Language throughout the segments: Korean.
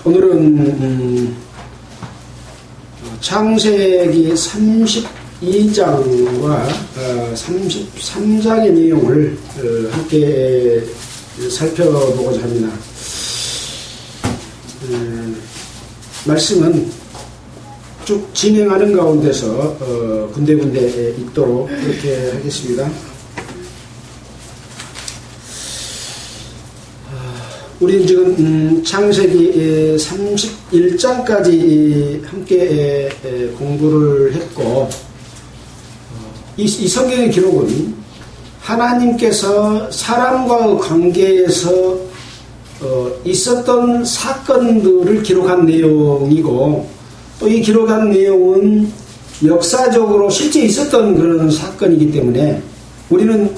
오늘은 창세기 32장과 33장의 내용을 함께 살펴보고자 합니다. 말씀은 쭉 진행하는 가운데서 군데군데 있도록 그렇게 하겠습니다. 우리는 지금 창세기 31장까지 함께 공부를 했고, 이 성경의 기록은 하나님께서 사람과의 관계에서 있었던 사건들을 기록한 내용이고, 또 이 기록한 내용은 역사적으로 실제 있었던 그런 사건이기 때문에 우리는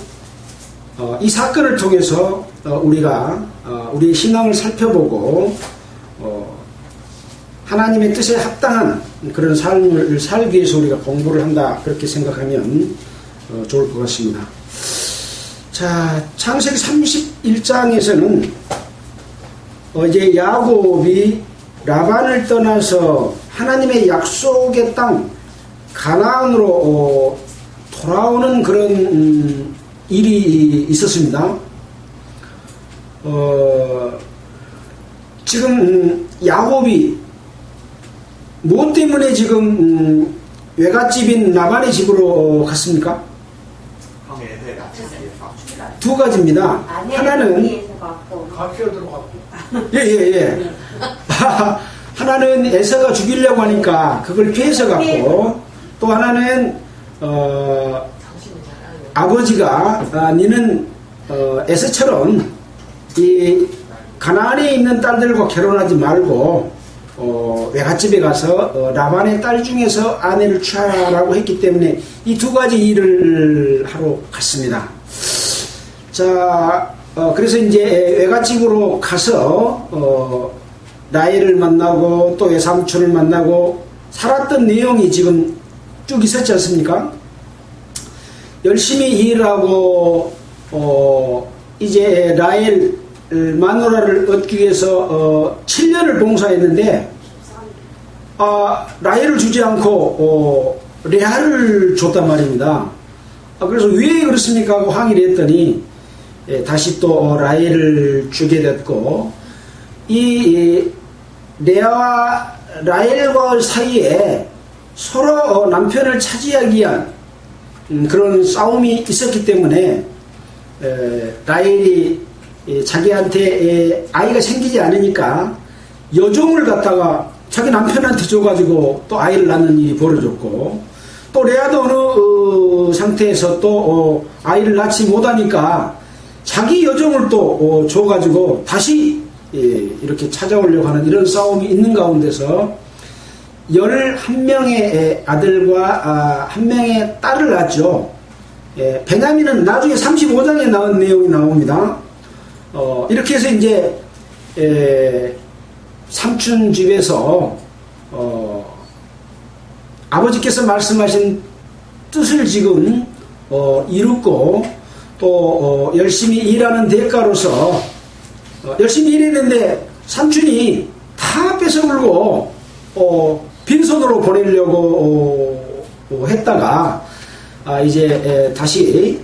이 사건을 통해서 우리가 우리의 신앙을 살펴보고 하나님의 뜻에 합당한 그런 삶을 살기 위해서 우리가 공부를 한다, 그렇게 생각하면 좋을 것 같습니다. 자, 창세기 31장에서는 이제 야곱이 라반을 떠나서 하나님의 약속의 땅 가나안으로 돌아오는 그런 일이 있었습니다. 지금 야곱이 무엇 때문에 지금 외갓집인 라반의 집으로 갔습니까? 두 가지입니다. 하나는 예예예. 하나는 에서가 죽이려고 하니까 그걸 피해서 갔고, 또 하나는 아버지가 니는 에서처럼 이 가나안에 있는 딸들과 결혼하지 말고 외갓집에 가서 라반의 딸 중에서 아내를 취하라고 했기 때문에 이 두 가지 일을 하러 갔습니다. 자, 그래서 이제 외갓집으로 가서 라헬을 만나고 또 외삼촌을 만나고 살았던 내용이 지금 쭉 있었지 않습니까? 열심히 일하고 이제 라헬 마누라를 얻기 위해서 7년을 봉사했는데 라헬을 주지 않고 레아를 줬단 말입니다. 그래서 왜 그렇습니까 하고 항의를 했더니 다시 또 라헬을 주게 됐고, 이 레아와 라헬과 사이에 서로 남편을 차지하기 위한 그런 싸움이 있었기 때문에 라헬이 자기한테 아이가 생기지 않으니까 여종을 갖다가 자기 남편한테 줘가지고 또 아이를 낳는 일이 벌어졌고, 또 레아도 어느 상태에서 또 아이를 낳지 못하니까 자기 여종을 또 줘가지고 다시 이렇게 찾아오려고 하는 이런 싸움이 있는 가운데서 11명의 아들과 1명의 딸을 낳았죠. 베냐민은 나중에 35장에 나온 내용이 나옵니다. 이렇게 해서 이제 삼촌 집에서 아버지께서 말씀하신 뜻을 지금 이루고 또 열심히 일하는 대가로서 열심히 일했는데 삼촌이 다 뺏어물고 빈손으로 보내려고 했다가 이제 다시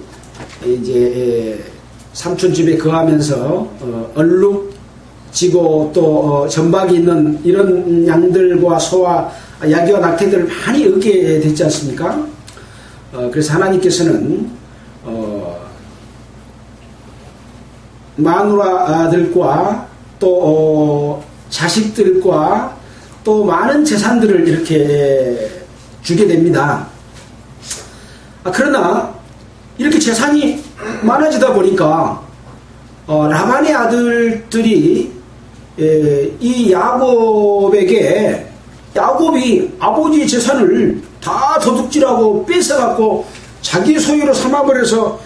이제 삼촌 집에 거하면서 얼룩지고 또 전박이 있는 이런 양들과 소와 야기와 낙태들을 많이 얻게 됐지 않습니까? 그래서 하나님께서는 마누라들과 또 자식들과 또 많은 재산들을 이렇게 주게 됩니다. 그러나 이렇게 재산이 많아지다 보니까 라반의 아들들이 이 야곱에게, 야곱이 아버지의 재산을 다 도둑질하고 뺏어갖고 자기 소유로 삼아버려서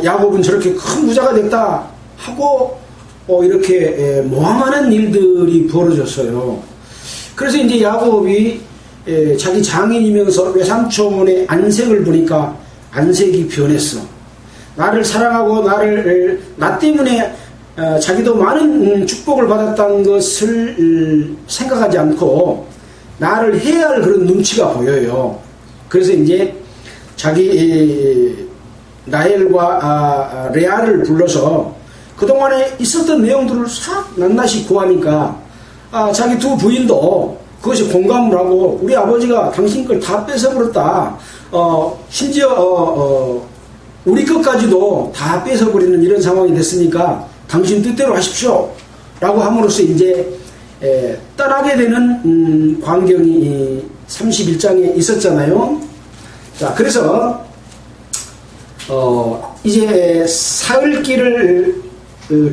야곱은 저렇게 큰 부자가 됐다 하고 이렇게 모함하는 일들이 벌어졌어요. 그래서 이제 야곱이 자기 장인이면서 외삼촌의 안색을 보니까 안색이 변했어. 나를 사랑하고 나 때문에 자기도 많은 축복을 받았다는 것을 생각하지 않고 나를 해야 할 그런 눈치가 보여요. 그래서 이제 자기 라헬과 레아를 불러서 그동안에 있었던 내용들을 싹 낱낱이 구하니까 자기 두 부인도 그것이 공감을 하고 우리 아버지가 당신 걸 다 뺏어버렸다. 심지어 우리 것까지도 다 뺏어버리는 이런 상황이 됐으니까 당신 뜻대로 하십시오. 라고 함으로써 이제 떠나게 되는 광경이 31장에 있었잖아요. 자, 그래서 이제 사흘길을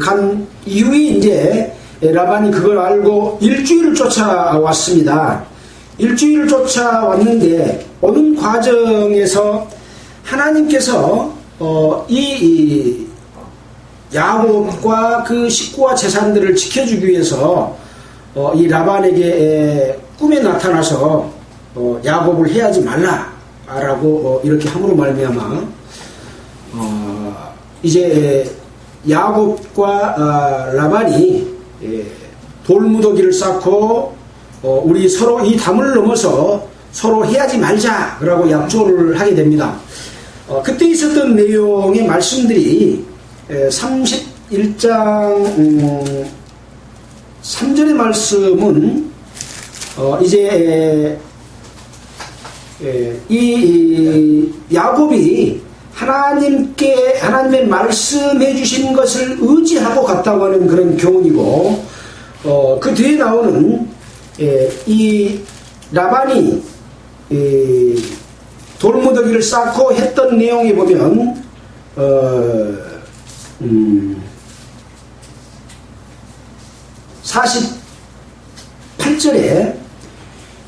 간 이후에 이제 라반이 그걸 알고 일주일을 쫓아왔습니다. 일주일을 쫓아왔는데 오는 과정에서 하나님께서 이 야곱과 그 식구와 재산들을 지켜주기 위해서 이 라반에게 꿈에 나타나서 야곱을 해하지 말라라고 이렇게 함으로 말미암아 이제 야곱과 라반이 돌무더기를 쌓고 우리 서로 이 담을 넘어서 서로 해하지 말자라고 약조를 하게 됩니다. 그때 있었던 내용의 말씀들이 31장 3절의 말씀은 이제 이 야곱이 하나님의 말씀해 주신 것을 의지하고 갔다고 하는 그런 교훈이고, 그 뒤에 나오는 이 라반이 돌무더기를 쌓고 했던 내용에 보면 48절에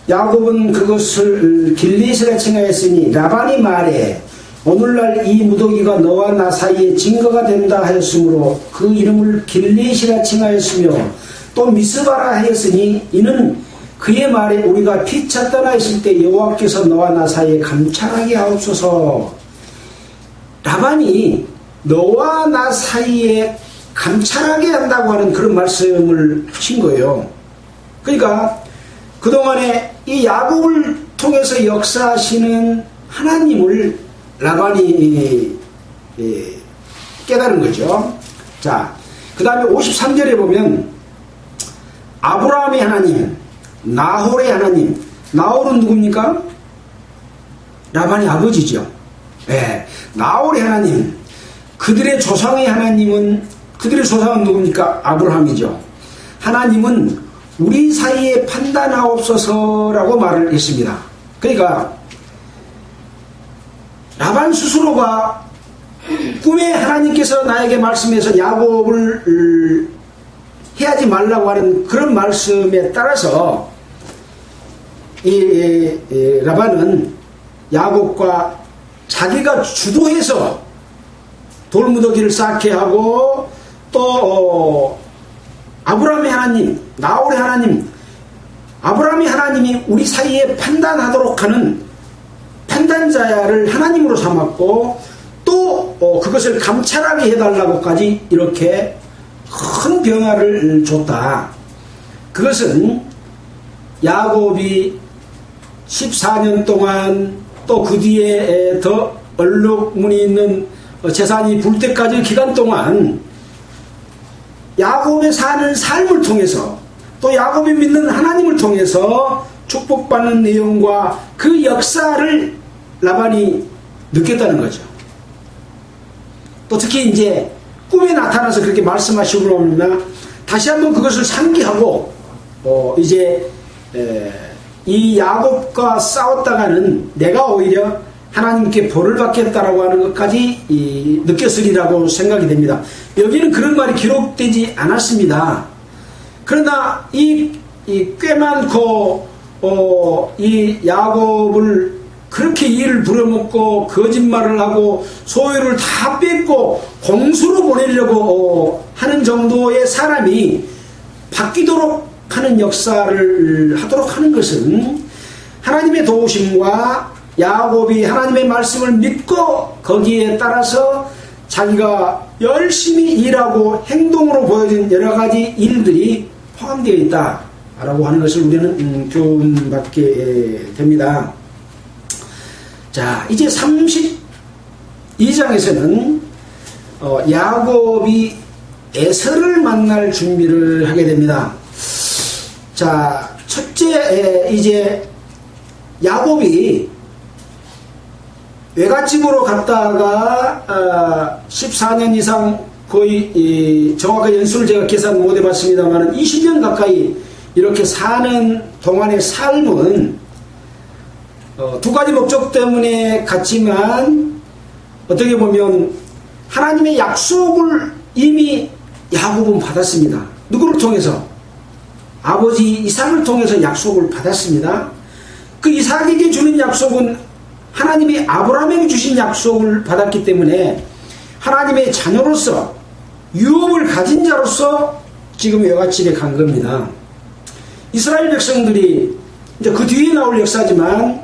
야곱은 그것을 길리앗이라 칭하였으니 라반이 말해 오늘날 이 무더기가 너와 나 사이에 증거가 된다 하였으므로 그 이름을 길리앗이라 칭하였으며 또 미스바라 하였으니 이는 그의 말에 우리가 피차 떠나 있을 때 여호와께서 너와 나 사이에 감찰하게 하옵소서. 라반이 너와 나 사이에 감찰하게 한다고 하는 그런 말씀을 하신 거예요. 그러니까 그동안에 이 야곱을 통해서 역사하시는 하나님을 라반이 깨달은 거죠. 자, 그 다음에 53절에 보면 아브라함의 하나님, 나홀의 하나님. 나홀은 누굽니까? 라반의 아버지죠. 네, 나홀의 하나님. 그들의 조상의 하나님은, 그들의 조상은 누굽니까? 아브라함이죠. 하나님은 우리 사이에 판단하옵소서라고 말을 했습니다. 그러니까 라반 스스로가 꿈에 하나님께서 나에게 말씀해서 야곱을 해하지 말라고 하는 그런 말씀에 따라서 이 라반은 야곱과 자기가 주도해서 돌무더기를 쌓게 하고 또 아브라함의 하나님, 나홀의 하나님, 아브라함의 하나님이 우리 사이에 판단하도록 하는 판단자를 하나님으로 삼았고 또 그것을 감찰하게 해달라고까지 이렇게 큰 변화를 줬다. 그것은 야곱이 14년 동안 또 그 뒤에 더 얼룩무늬 있는 재산이 불 때까지 기간 동안 야곱의 사는 삶을 통해서 또 야곱이 믿는 하나님을 통해서 축복받는 내용과 그 역사를 라반이 느꼈다는 거죠. 또 특히 이제 꿈에 나타나서 그렇게 말씀하시고 나오면 다시 한번 그것을 상기하고 이제 이 야곱과 싸웠다가는 내가 오히려 하나님께 벌을 받겠다라고 하는 것까지 느꼈으리라고 생각이 됩니다. 여기는 그런 말이 기록되지 않았습니다. 그러나 꽤 많고 이 야곱을 그렇게 이를 부려먹고 거짓말을 하고 소유를 다 뺏고 공수로 보내려고 하는 정도의 사람이 바뀌도록 하는 역사를 하도록 하는 것은 하나님의 도우심과 야곱이 하나님의 말씀을 믿고 거기에 따라서 자기가 열심히 일하고 행동으로 보여준 여러 가지 일들이 포함되어 있다라고 하는 것을 우리는 교훈받게 됩니다. 자, 이제 32장에서는 야곱이 에서를 만날 준비를 하게 됩니다. 자, 첫째, 이제 야곱이 외갓집으로 갔다가 14년 이상 거의 정확한 연수를 제가 계산 못 해봤습니다만 20년 가까이 이렇게 사는 동안의 삶은 두 가지 목적 때문에 갔지만 어떻게 보면 하나님의 약속을 이미 야곱은 받았습니다. 누구를 통해서? 아버지 이삭을 통해서 약속을 받았습니다. 그 이삭에게 주는 약속은 하나님이 아브라함에게 주신 약속을 받았기 때문에 하나님의 자녀로서 유업을 가진 자로서 지금 외갓집에 간 겁니다. 이스라엘 백성들이 이제 그 뒤에 나올 역사지만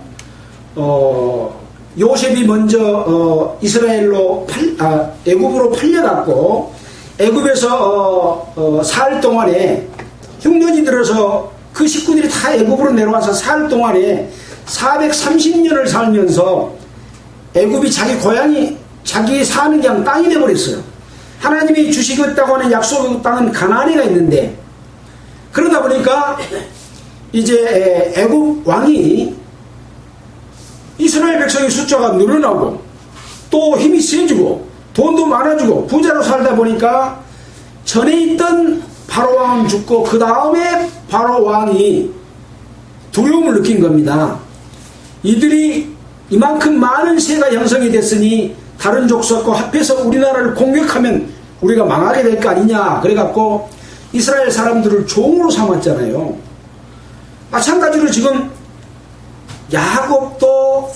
요셉이 먼저 이스라엘로 애굽으로 팔려갔고 애굽에서 살 동안에 흉년이 들어서 그 식구들이 다 애굽으로 내려와서 살 동안에 430년을 살면서 애굽이 자기 고향이 자기 사는 그냥 땅이 되어버렸어요. 하나님이 주시겠다고 하는 약속의 땅은 가나안에가 있는데 그러다 보니까 이제 애굽 왕이 이스라엘 백성의 숫자가 늘어나고 또 힘이 세지고 돈도 많아지고 부자로 살다 보니까 전에 있던 바로 왕은 죽고 그 다음에 바로 왕이 두려움을 느낀 겁니다. 이들이 이만큼 많은 세가 형성이 됐으니 다른 족속과 합해서 우리나라를 공격하면 우리가 망하게 될 거 아니냐. 그래갖고 이스라엘 사람들을 종으로 삼았잖아요. 마찬가지로 지금 야곱도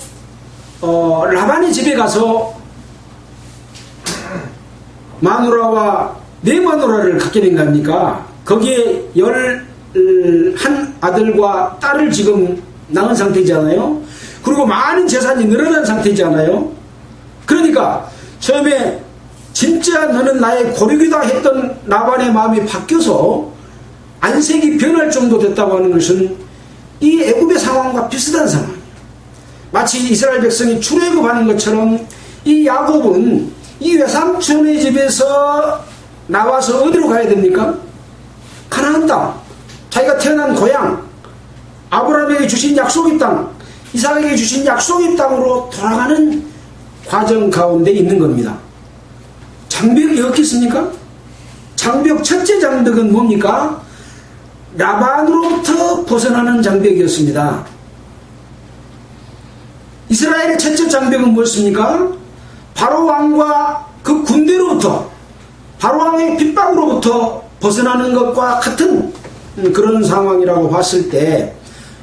라반의 집에 가서 마누라와 네 마누라를 갖게 된 겁니까? 거기에 11 아들과 딸을 지금 낳은 상태잖아요. 그리고 많은 재산이 늘어난 상태잖아요. 그러니까 처음에 진짜 너는 나의 고륙이다 했던 라반의 마음이 바뀌어서 안색이 변할 정도 됐다고 하는 것은 이 애굽의 상황과 비슷한 상황이에요. 마치 이스라엘 백성이 출애굽하는 것처럼 이 야곱은 이 외삼촌의 집에서 나와서 어디로 가야 됩니까? 가나안 땅, 자기가 태어난 고향, 아브라함에게 주신 약속의 땅, 이삭에게 주신 약속의 땅으로 돌아가는 과정 가운데 있는 겁니다. 장벽이 없겠습니까? 장벽, 첫째 장벽은 뭡니까? 라반으로부터 벗어나는 장벽이었습니다. 이스라엘의 첫째 장벽은 무엇입니까? 바로 왕과 그 군대로부터, 바로 왕의 핍박으로부터 벗어나는 것과 같은 그런 상황이라고 봤을 때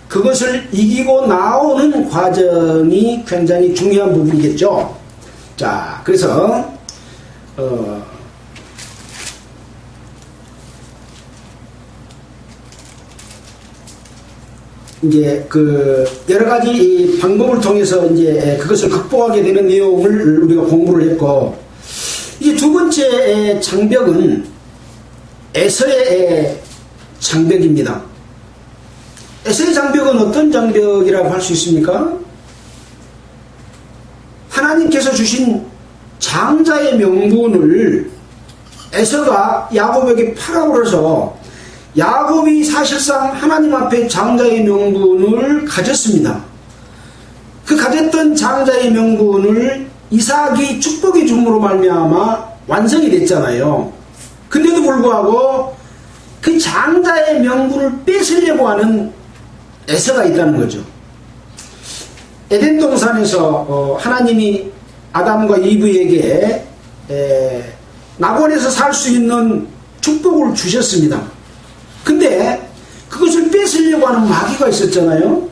그것을 이기고 나오는 과정이 굉장히 중요한 부분이겠죠. 자, 그래서 이제 그 여러 가지 방법을 통해서 이제 그것을 극복하게 되는 내용을 우리가 공부를 했고, 이제 두 번째 장벽은 에서의 장벽입니다. 에서의 장벽은 어떤 장벽이라고 할 수 있습니까? 하나님께서 주신 장자의 명분을 에서가 야곱에게 팔아버려서 야곱이 사실상 하나님 앞에 장자의 명분을 가졌습니다. 그 가졌던 장자의 명분을 이삭이 축복해 줌으로 말미암아 완성이 됐잖아요. 근데도 불구하고 그 장자의 명분을 뺏으려고 하는 에서가 있다는 거죠. 에덴 동산에서 하나님이 아담과 이브에게 낙원에서 살 수 있는 축복을 주셨습니다. 근데 그것을 뺏으려고 하는 마귀가 있었잖아요.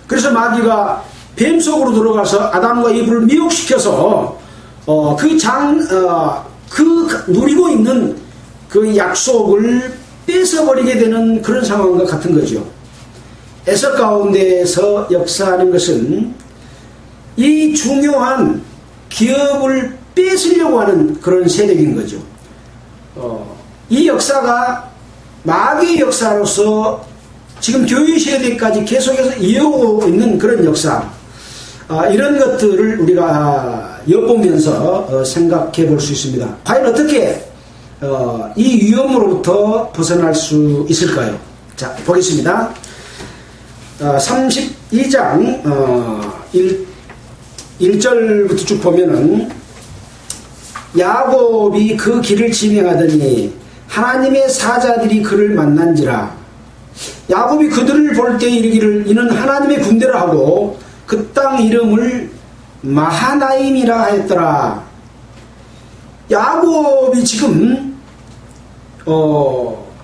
그래서 마귀가 뱀 속으로 들어가서 아담과 이브를 미혹시켜서 누리고 있는 그 약속을 뺏어버리게 되는 그런 상황과 같은 거죠. 에서 가운데에서 역사하는 것은 이 중요한 기업을 뺏으려고 하는 그런 세력인 거죠. 이 역사가 마귀의 역사로서 지금 교회 시대까지 계속해서 이어오고 있는 그런 역사, 이런 것들을 우리가 엿보면서 생각해 볼 수 있습니다. 과연 어떻게 이 위험으로부터 벗어날 수 있을까요? 자, 보겠습니다. 32장 1절부터 쭉 보면은, 야곱이 그 길을 진행하더니 하나님의 사자들이 그를 만난지라. 야곱이 그들을 볼 때 이르기를 이는 하나님의 군대라 하고 그 땅 이름을 마하나임이라 하였더라. 야곱이 지금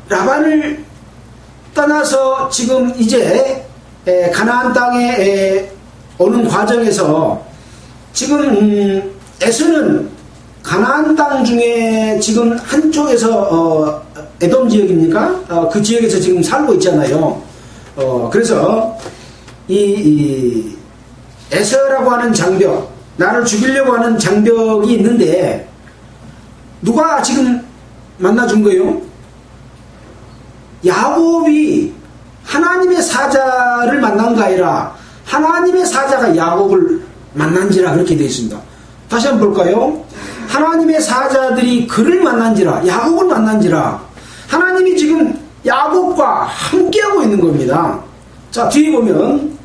라반을 떠나서 지금 이제 가나안 땅에 오는 과정에서 지금 에서는 가나안 땅 중에 지금 한쪽에서 에돔 지역입니까? 그 지역에서 지금 살고 있잖아요. 그래서 이 에서라고 하는 장벽, 나를 죽이려고 하는 장벽이 있는데 누가 지금 만나준 거예요? 야곱이 하나님의 사자를 만난 거 아니라 하나님의 사자가 야곱을 만난지라 그렇게 되어 있습니다. 다시 한번 볼까요? 하나님의 사자들이 그를 만난지라, 야곱을 만난지라. 하나님이 지금 야곱과 함께하고 있는 겁니다. 자, 뒤에 보면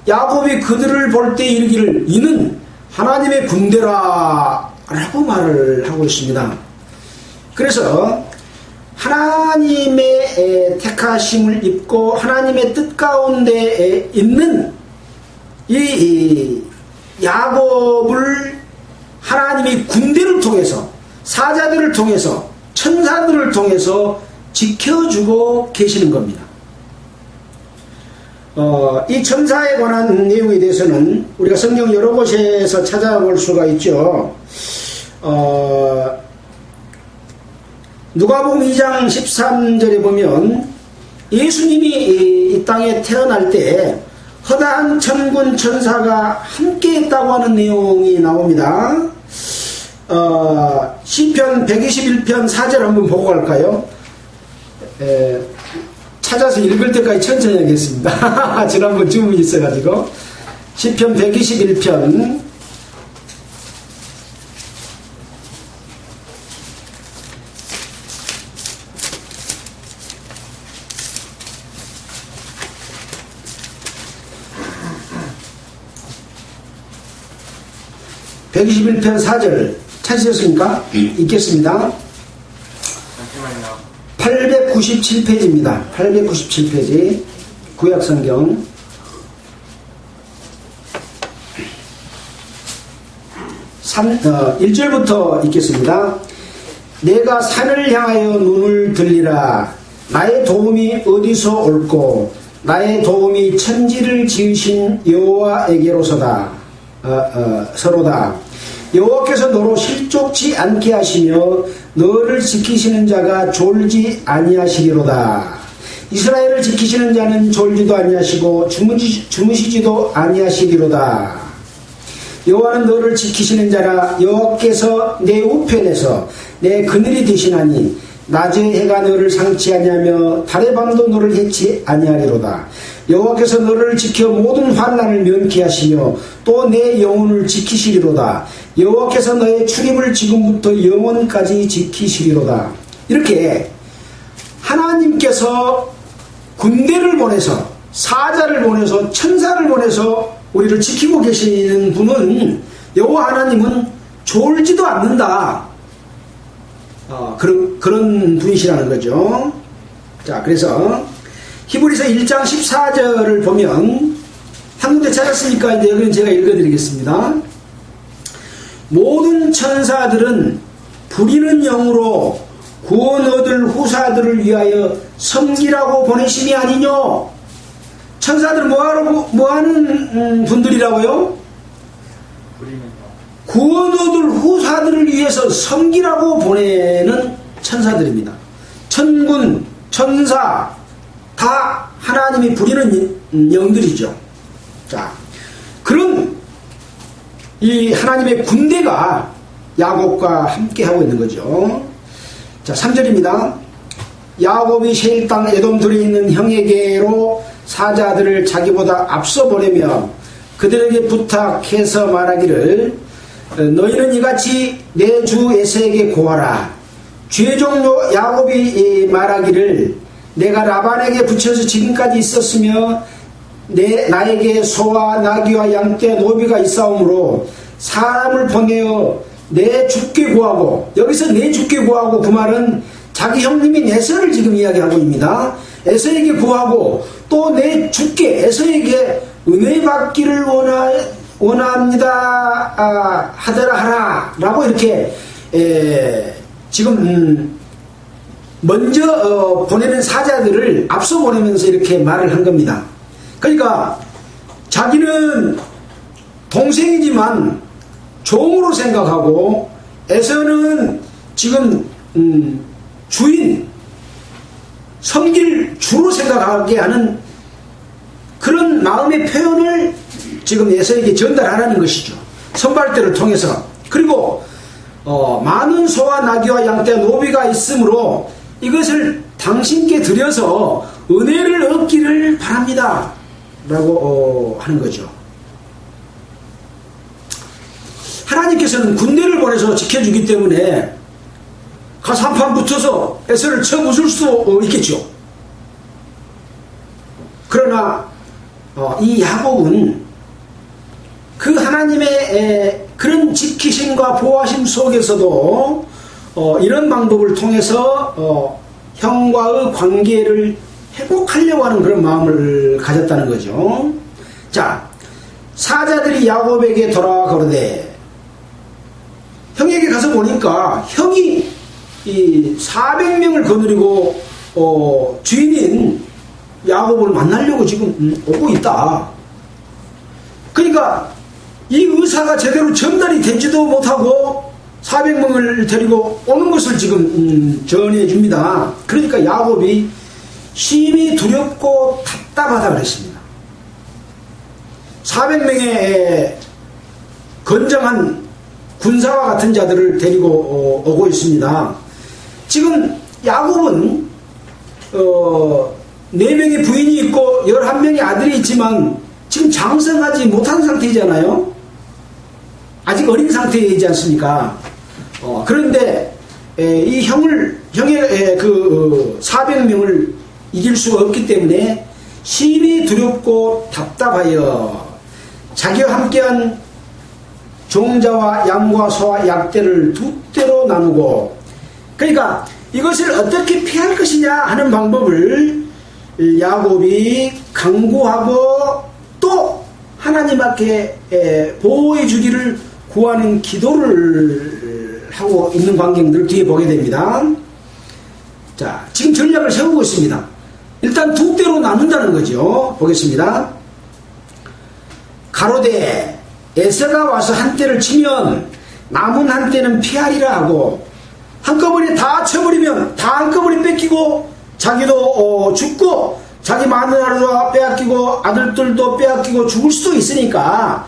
야곱이 그들을 볼 때 이르기를 이는 하나님의 군대라 라고 말을 하고 있습니다. 그래서 하나님의 택하심을 입고 하나님의 뜻 가운데 있는 이 야곱을 하나님이 군대를 통해서, 사자들을 통해서, 천사들을 통해서 지켜주고 계시는 겁니다. 이 천사에 관한 내용에 대해서는 우리가 성경 여러 곳에서 찾아볼 수가 있죠. 누가복음 2장 13절에 보면 예수님이 이 땅에 태어날 때 허다한 천군 천사가 함께 했다고 하는 내용이 나옵니다. 시편 121편 4절 한번 보고 갈까요? 찾아서 읽을 때까지 천천히 하겠습니다. 지난번 주문이 있어가지고. 시편 121편 121편 4절 찾으셨습니까? 읽겠습니다. 897페이지입니다. 897페이지 구약성경 1절부터 읽겠습니다. 내가 산을 향하여 눈을 들리라. 나의 도움이 어디서 올꼬? 나의 도움이 천지를 지으신 여호와에게로서다. 서로다. 여호와께서 너로 실족치 않게 하시며 너를 지키시는 자가 졸지 아니하시리로다. 이스라엘을 지키시는 자는 졸지도 아니하시고 주무시지도 아니하시리로다. 여호와는 너를 지키시는 자라. 여호와께서 내 우편에서 내 그늘이 되시나니 낮에 해가 너를 상치 아니하며 달의 밤도 너를 해치 아니하리로다. 여호와께서 너를 지켜 모든 환난을 면케 하시며 또 내 영혼을 지키시리로다. 여호와께서 너의 출입을 지금부터 영원까지 지키시리로다. 이렇게 하나님께서 군대를 보내서, 사자를 보내서, 천사를 보내서 우리를 지키고 계시는 분은, 여호와 하나님은 졸지도 않는다. 그런 분이시라는 거죠. 자, 그래서 히브리서 1장 14절을 보면, 한 군데 찾았으니까 이제 여기는 제가 읽어드리겠습니다. 모든 천사들은 부리는 영으로 구원 얻을 후사들을 위하여 섬기라고 보내심이 아니뇨. 천사들은 뭐하는 분들이라고요? 구원 얻을 후사들을 위해서 섬기라고 보내는 천사들입니다. 천군, 천사 다 하나님이 부리는 영들이죠. 자, 그런 이 하나님의 군대가 야곱과 함께 하고 있는 거죠. 자, 3절입니다. 야곱이 세일 땅 에돔들에 있는 형에게로 사자들을 자기보다 앞서 보내며 그들에게 부탁해서 말하기를 너희는 이같이 내 주 에서에게 고하라. 주의 종로 야곱이 말하기를 내가 라반에게 붙여서 지금까지 있었으며 나에게 소와 나귀와 양떼 노비가 있사오므로 사람을 보내어 내 주께 구하고, 여기서 내 주께 구하고 그 말은 자기 형님인 에서를 지금 이야기하고 있습니다. 에서에게 구하고 또 내 주께 에서에게 은혜 받기를 원합니다 하더라 하라 라고 이렇게 지금 먼저 보내는 사자들을 앞서 보내면서 이렇게 말을 한 겁니다. 그러니까 자기는 동생이지만 종으로 생각하고 에서는 지금 주인, 섬길 주로 생각하게 하는 그런 마음의 표현을 지금 에서에게 전달하라는 것이죠. 선발대를 통해서. 그리고 많은 소와 나귀와 양떼와 노비가 있으므로 이것을 당신께 드려서 은혜를 얻기를 바랍니다 라고 하는 거죠. 하나님께서는 군대를 보내서 지켜주기 때문에 가서 한판 붙어서 에서를 쳐 부술 수 있겠죠. 그러나 이 야곱은 그 하나님의 그런 지키심과 보호하심 속에서도 이런 방법을 통해서 형과의 관계를 회복하려고 하는 그런 마음을 가졌다는 거죠. 자, 사자들이 야곱에게 돌아와 가로되, 형에게 가서 보니까 형이 이 400명을 거느리고 주인인 야곱을 만나려고 지금 오고 있다. 그러니까 이 의사가 제대로 전달이 되지도 못하고 400명을 데리고 오는 것을 지금 전해 줍니다. 그러니까 야곱이 심히 두렵고 답답하다 그랬습니다. 400명의 건장한 군사와 같은 자들을 데리고 오고 있습니다. 지금 야곱은 4명의 부인이 있고 11명의 아들이 있지만 지금 장성하지 못한 상태이잖아요. 아직 어린 상태이지 않습니까? 그런데 이 형의 그 400명을 이길 수가 없기 때문에 심히 두렵고 답답하여 자기와 함께한 종자와 양과 소와 약대를 두 떼로 나누고, 그러니까 이것을 어떻게 피할 것이냐 하는 방법을 야곱이 강구하고 또 하나님 앞에 보호해 주기를 구하는 기도를 하고 있는 광경들을 뒤에 보게 됩니다. 자, 지금 전략을 세우고 있습니다. 일단 두 떼로 나눈다는 거죠. 보겠습니다. 가로되 에서가 와서 한 떼를 치면 남은 한 떼는 피하리라 하고, 한꺼번에 다 쳐버리면 다 한꺼번에 뺏기고 자기도 죽고 자기 마누라도 빼앗기고 아들들도 빼앗기고 죽을 수도 있으니까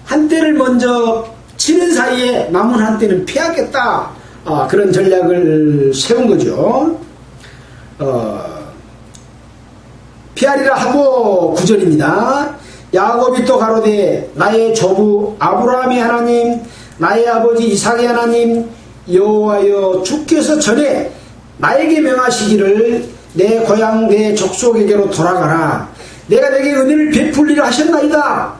한 떼를 먼저 치는 사이에 남은 한 떼는 피하겠다. 그런 전략을 세운 거죠. 피하리라 하고 9절입니다. 야곱이 또 가로되 나의 조부 아브라함의 하나님, 나의 아버지 이삭의 하나님 여호와여, 주께서 전에 나에게 명하시기를 내 고향 내 족속에게로 돌아가라. 내가 내게 은혜를 베풀리라 하셨나이다.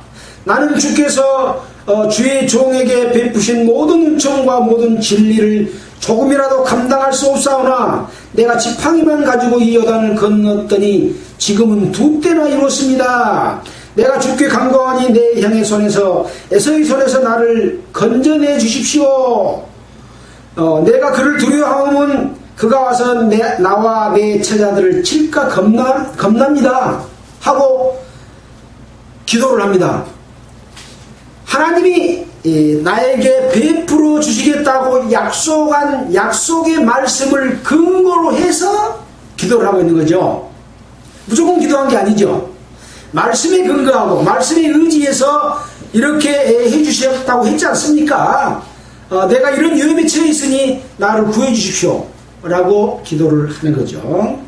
나는 주께서 주의 종에게 베푸신 모든 은총과 모든 진리를 조금이라도 감당할 수 없사오나 내가 지팡이만 가지고 이 요단을 건넜더니 지금은 두 떼나 이뤘습니다. 내가 주께 간구하니 내 형의 손에서 에서의 손에서 나를 건져내 주십시오. 내가 그를 두려워하면 그가 와서 나와 내 처자들을 칠까 겁납니다 하고 기도를 합니다. 하나님이 나에게 베풀어 주시겠다고 약속한 약속의 말씀을 근거로 해서 기도를 하고 있는 거죠. 무조건 기도한 게 아니죠. 말씀에 근거하고 말씀에 의지해서 이렇게 해주셨다고 했지 않습니까? 내가 이런 위험에 처해 있으니 나를 구해 주십시오 라고 기도를 하는 거죠.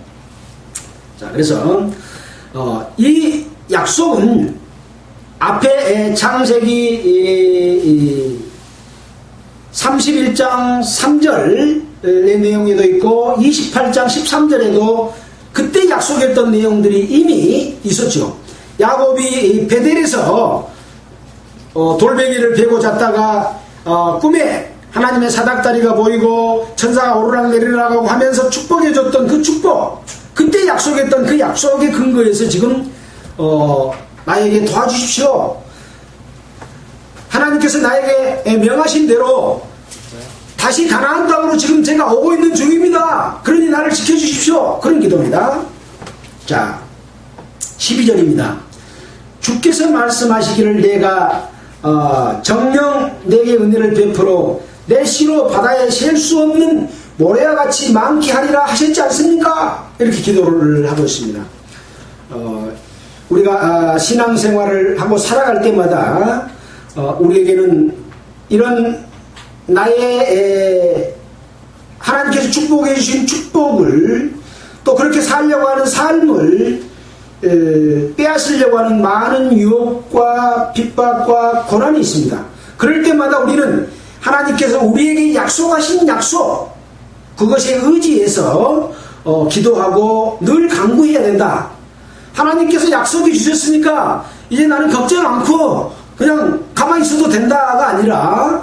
자, 그래서 이 약속은 앞에 창세기 31장 3절의 내용에도 있고 28장 13절에도 그때 약속했던 내용들이 이미 있었죠. 야곱이 베델에서 돌베개를 베고 잤다가 꿈에 하나님의 사닥다리가 보이고 천사가 오르락내리락 하면서 축복해줬던 그 축복, 그때 약속했던 그 약속의 근거에서 지금 나에게 도와주십시오. 하나님께서 나에게 명하신 대로 다시 가나안 땅으로 지금 제가 오고 있는 중입니다. 그러니 나를 지켜주십시오. 그런 기도입니다. 자, 12절입니다. 주께서 말씀하시기를 내가 정녕 내게 은혜를 베풀어 내 씨로 바다에 셀 수 없는 모래와 같이 많게 하리라 하셨지 않습니까? 이렇게 기도를 하고 있습니다. 우리가 신앙생활을 하고 살아갈 때마다 우리에게는 이런 나의 하나님께서 축복해 주신 축복을 또 그렇게 살려고 하는 삶을 빼앗으려고 하는 많은 유혹과 핍박과 고난이 있습니다. 그럴 때마다 우리는 하나님께서 우리에게 약속하신 약속, 그것에 의지해서 기도하고 늘 간구해야 된다. 하나님께서 약속해 주셨으니까 이제 나는 걱정 않고 그냥 가만히 있어도 된다가 아니라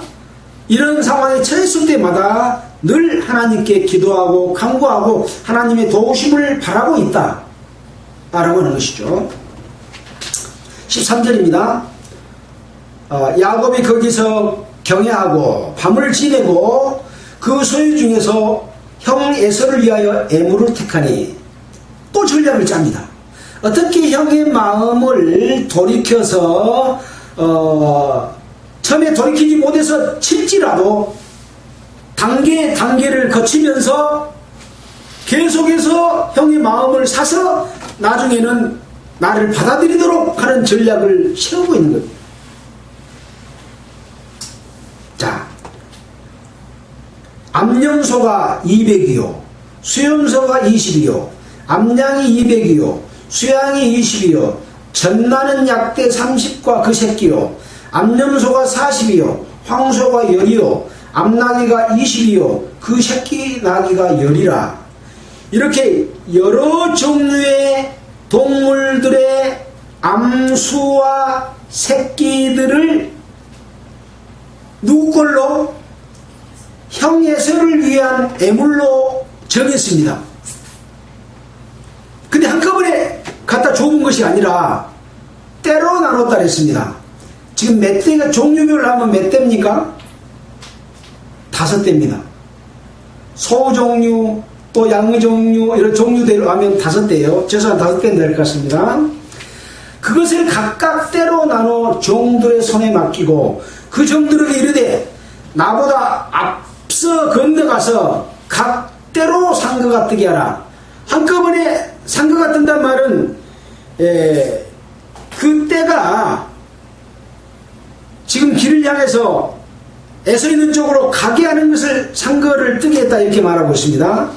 이런 상황에 처했을 때마다 늘 하나님께 기도하고 간구하고 하나님의 도우심을 바라고 있다 라고 하는 것이죠. 13절입니다. 야곱이 거기서 경외하고 밤을 지내고 그 소유 중에서 형 에서를 위하여 에물을 택하니 또 전략을 짭니다. 어떻게 형의 마음을 돌이켜서 처음에 돌이키지 못해서 칠지라도 단계를 거치면서 계속해서 형의 마음을 사서 나중에는 나를 받아들이도록 하는 전략을 세우고 있는 겁니다. 자, 암염소가 200이요 수염소가 20이요 암양이 200이요 수양이 20이요 전나는 약대 30과 그 새끼요 암염소가 40이요 황소가 10이요 암나귀가 20이요 그 새끼 나귀가 10이라. 이렇게 여러 종류의 동물들의 암수와 새끼들을 누구 걸로? 형 에서를 위한 애물로 정했습니다. 근데 한꺼번에 갖다 좁은 것이 아니라 때로 나눴다 그랬습니다. 지금 몇 대가 종류별로 하면 몇 대입니까? 5대입니다. 소 종류 또 양의 종류 이런 종류대로 하면 5대예요. 최소한 5대는 될 것 같습니다. 그것을 각각 때로 나눠 종들의 손에 맡기고 그 종들에게 이르되 나보다 앞서 건너가서 각 때로 상거가 뜨게 하라. 한꺼번에 상거가 뜬단 말은 그 때가 지금 길을 향해서 에서 있는 쪽으로 가게 하는 것을 상거를 뜨게 했다 이렇게 말하고 있습니다.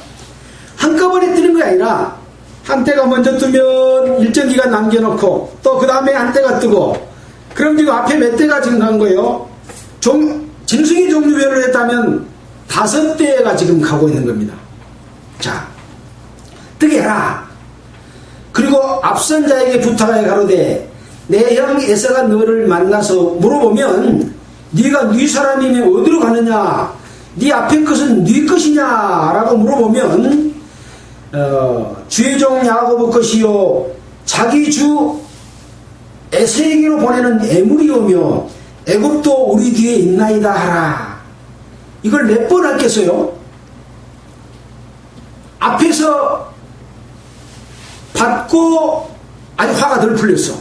한꺼번에 뜨는 게 아니라 한 때가 먼저 뜨면 일정 기간 남겨놓고 또 그 다음에 한 때가 뜨고 그럼 지금 앞에 몇 때가 지금 간 거예요? 짐승의 종류별로 했다면 5대가 지금 가고 있는 겁니다. 자, 뜨게 해라. 그리고 앞선 자에게 부탁하여 가로되 내 형 에서가 너를 만나서 물어보면 네가 네 사람이면 어디로 가느냐 네 앞에 것은 네 것이냐 라고 물어보면 주의 종 야곱의 것이요 자기 주 에서에게로 보내는 애물이오며 애굽도 우리 뒤에 있나이다 하라. 이걸 몇 번 했겠어요? 앞에서 받고 아니 화가 덜 풀렸어.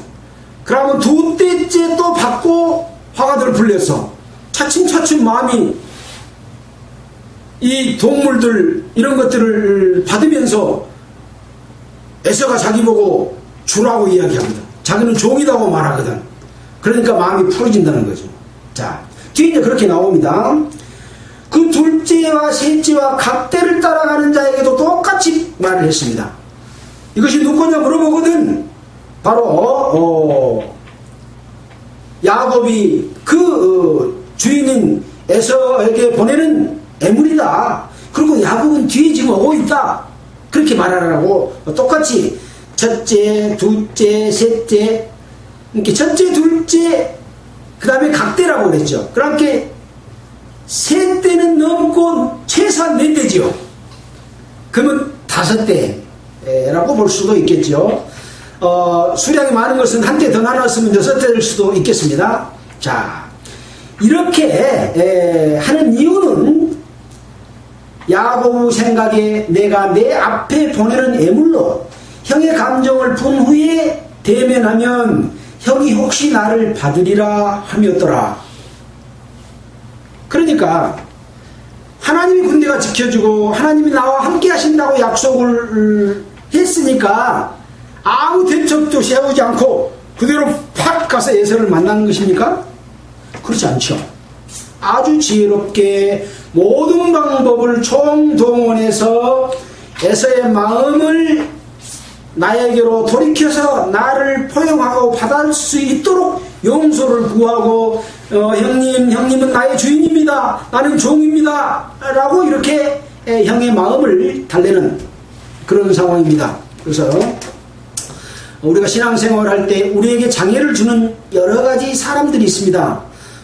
그러면 2대째 또 받고 화가 덜 풀렸어. 차츰차츰 마음이 이 동물들 이런 것들을 받으면서 에서가 자기 보고 주라고 이야기합니다. 자기는 종이라고 말하거든. 그러니까 마음이 풀어진다는 거죠. 자, 뒤에 이제 그렇게 나옵니다. 둘째와 셋째와 각대를 따라가는 자에게도 똑같이 말을 했습니다. 이것이 누구냐 물어보거든 바로 야곱이 그 주인인 에서에게 보내는 애물이다. 그리고 야곱은 뒤에 지금 오고 있다. 그렇게 말하라고 똑같이 첫째, 둘째, 셋째, 이렇게 첫째, 둘째, 그 다음에 각대라고 그랬죠. 그렇게 세 대는 넘고 최소한 네 대지요. 그러면 다섯 대라고 볼 수도 있겠죠. 수량이 많은 것은 한 대 더 나눴으면 여섯 대일 수도 있겠습니다. 자, 이렇게 하는 이유는 야곱 생각에 내가 내 앞에 보내는 애물로 형의 감정을 본 후에 대면하면 형이 혹시 나를 받으리라 함이었더라. 그러니까 하나님이 군대가 지켜주고 하나님이 나와 함께 하신다고 약속을 했으니까 아무 대책도 세우지 않고 그대로 팍 가서 에서를 만나는 것입니까? 그렇지 않죠. 아주 지혜롭게 모든 방법을 총동원해서 에서의 마음을 나에게로 돌이켜서 나를 포용하고 받을 수 있도록 용서를 구하고 형님은 나의 주인입니다. 나는 종입니다. 라고 이렇게 형의 마음을 달래는 그런 상황입니다. 그래서 우리가 신앙생활을 할 때 우리에게 장애를 주는 여러 가지 사람들이 있습니다.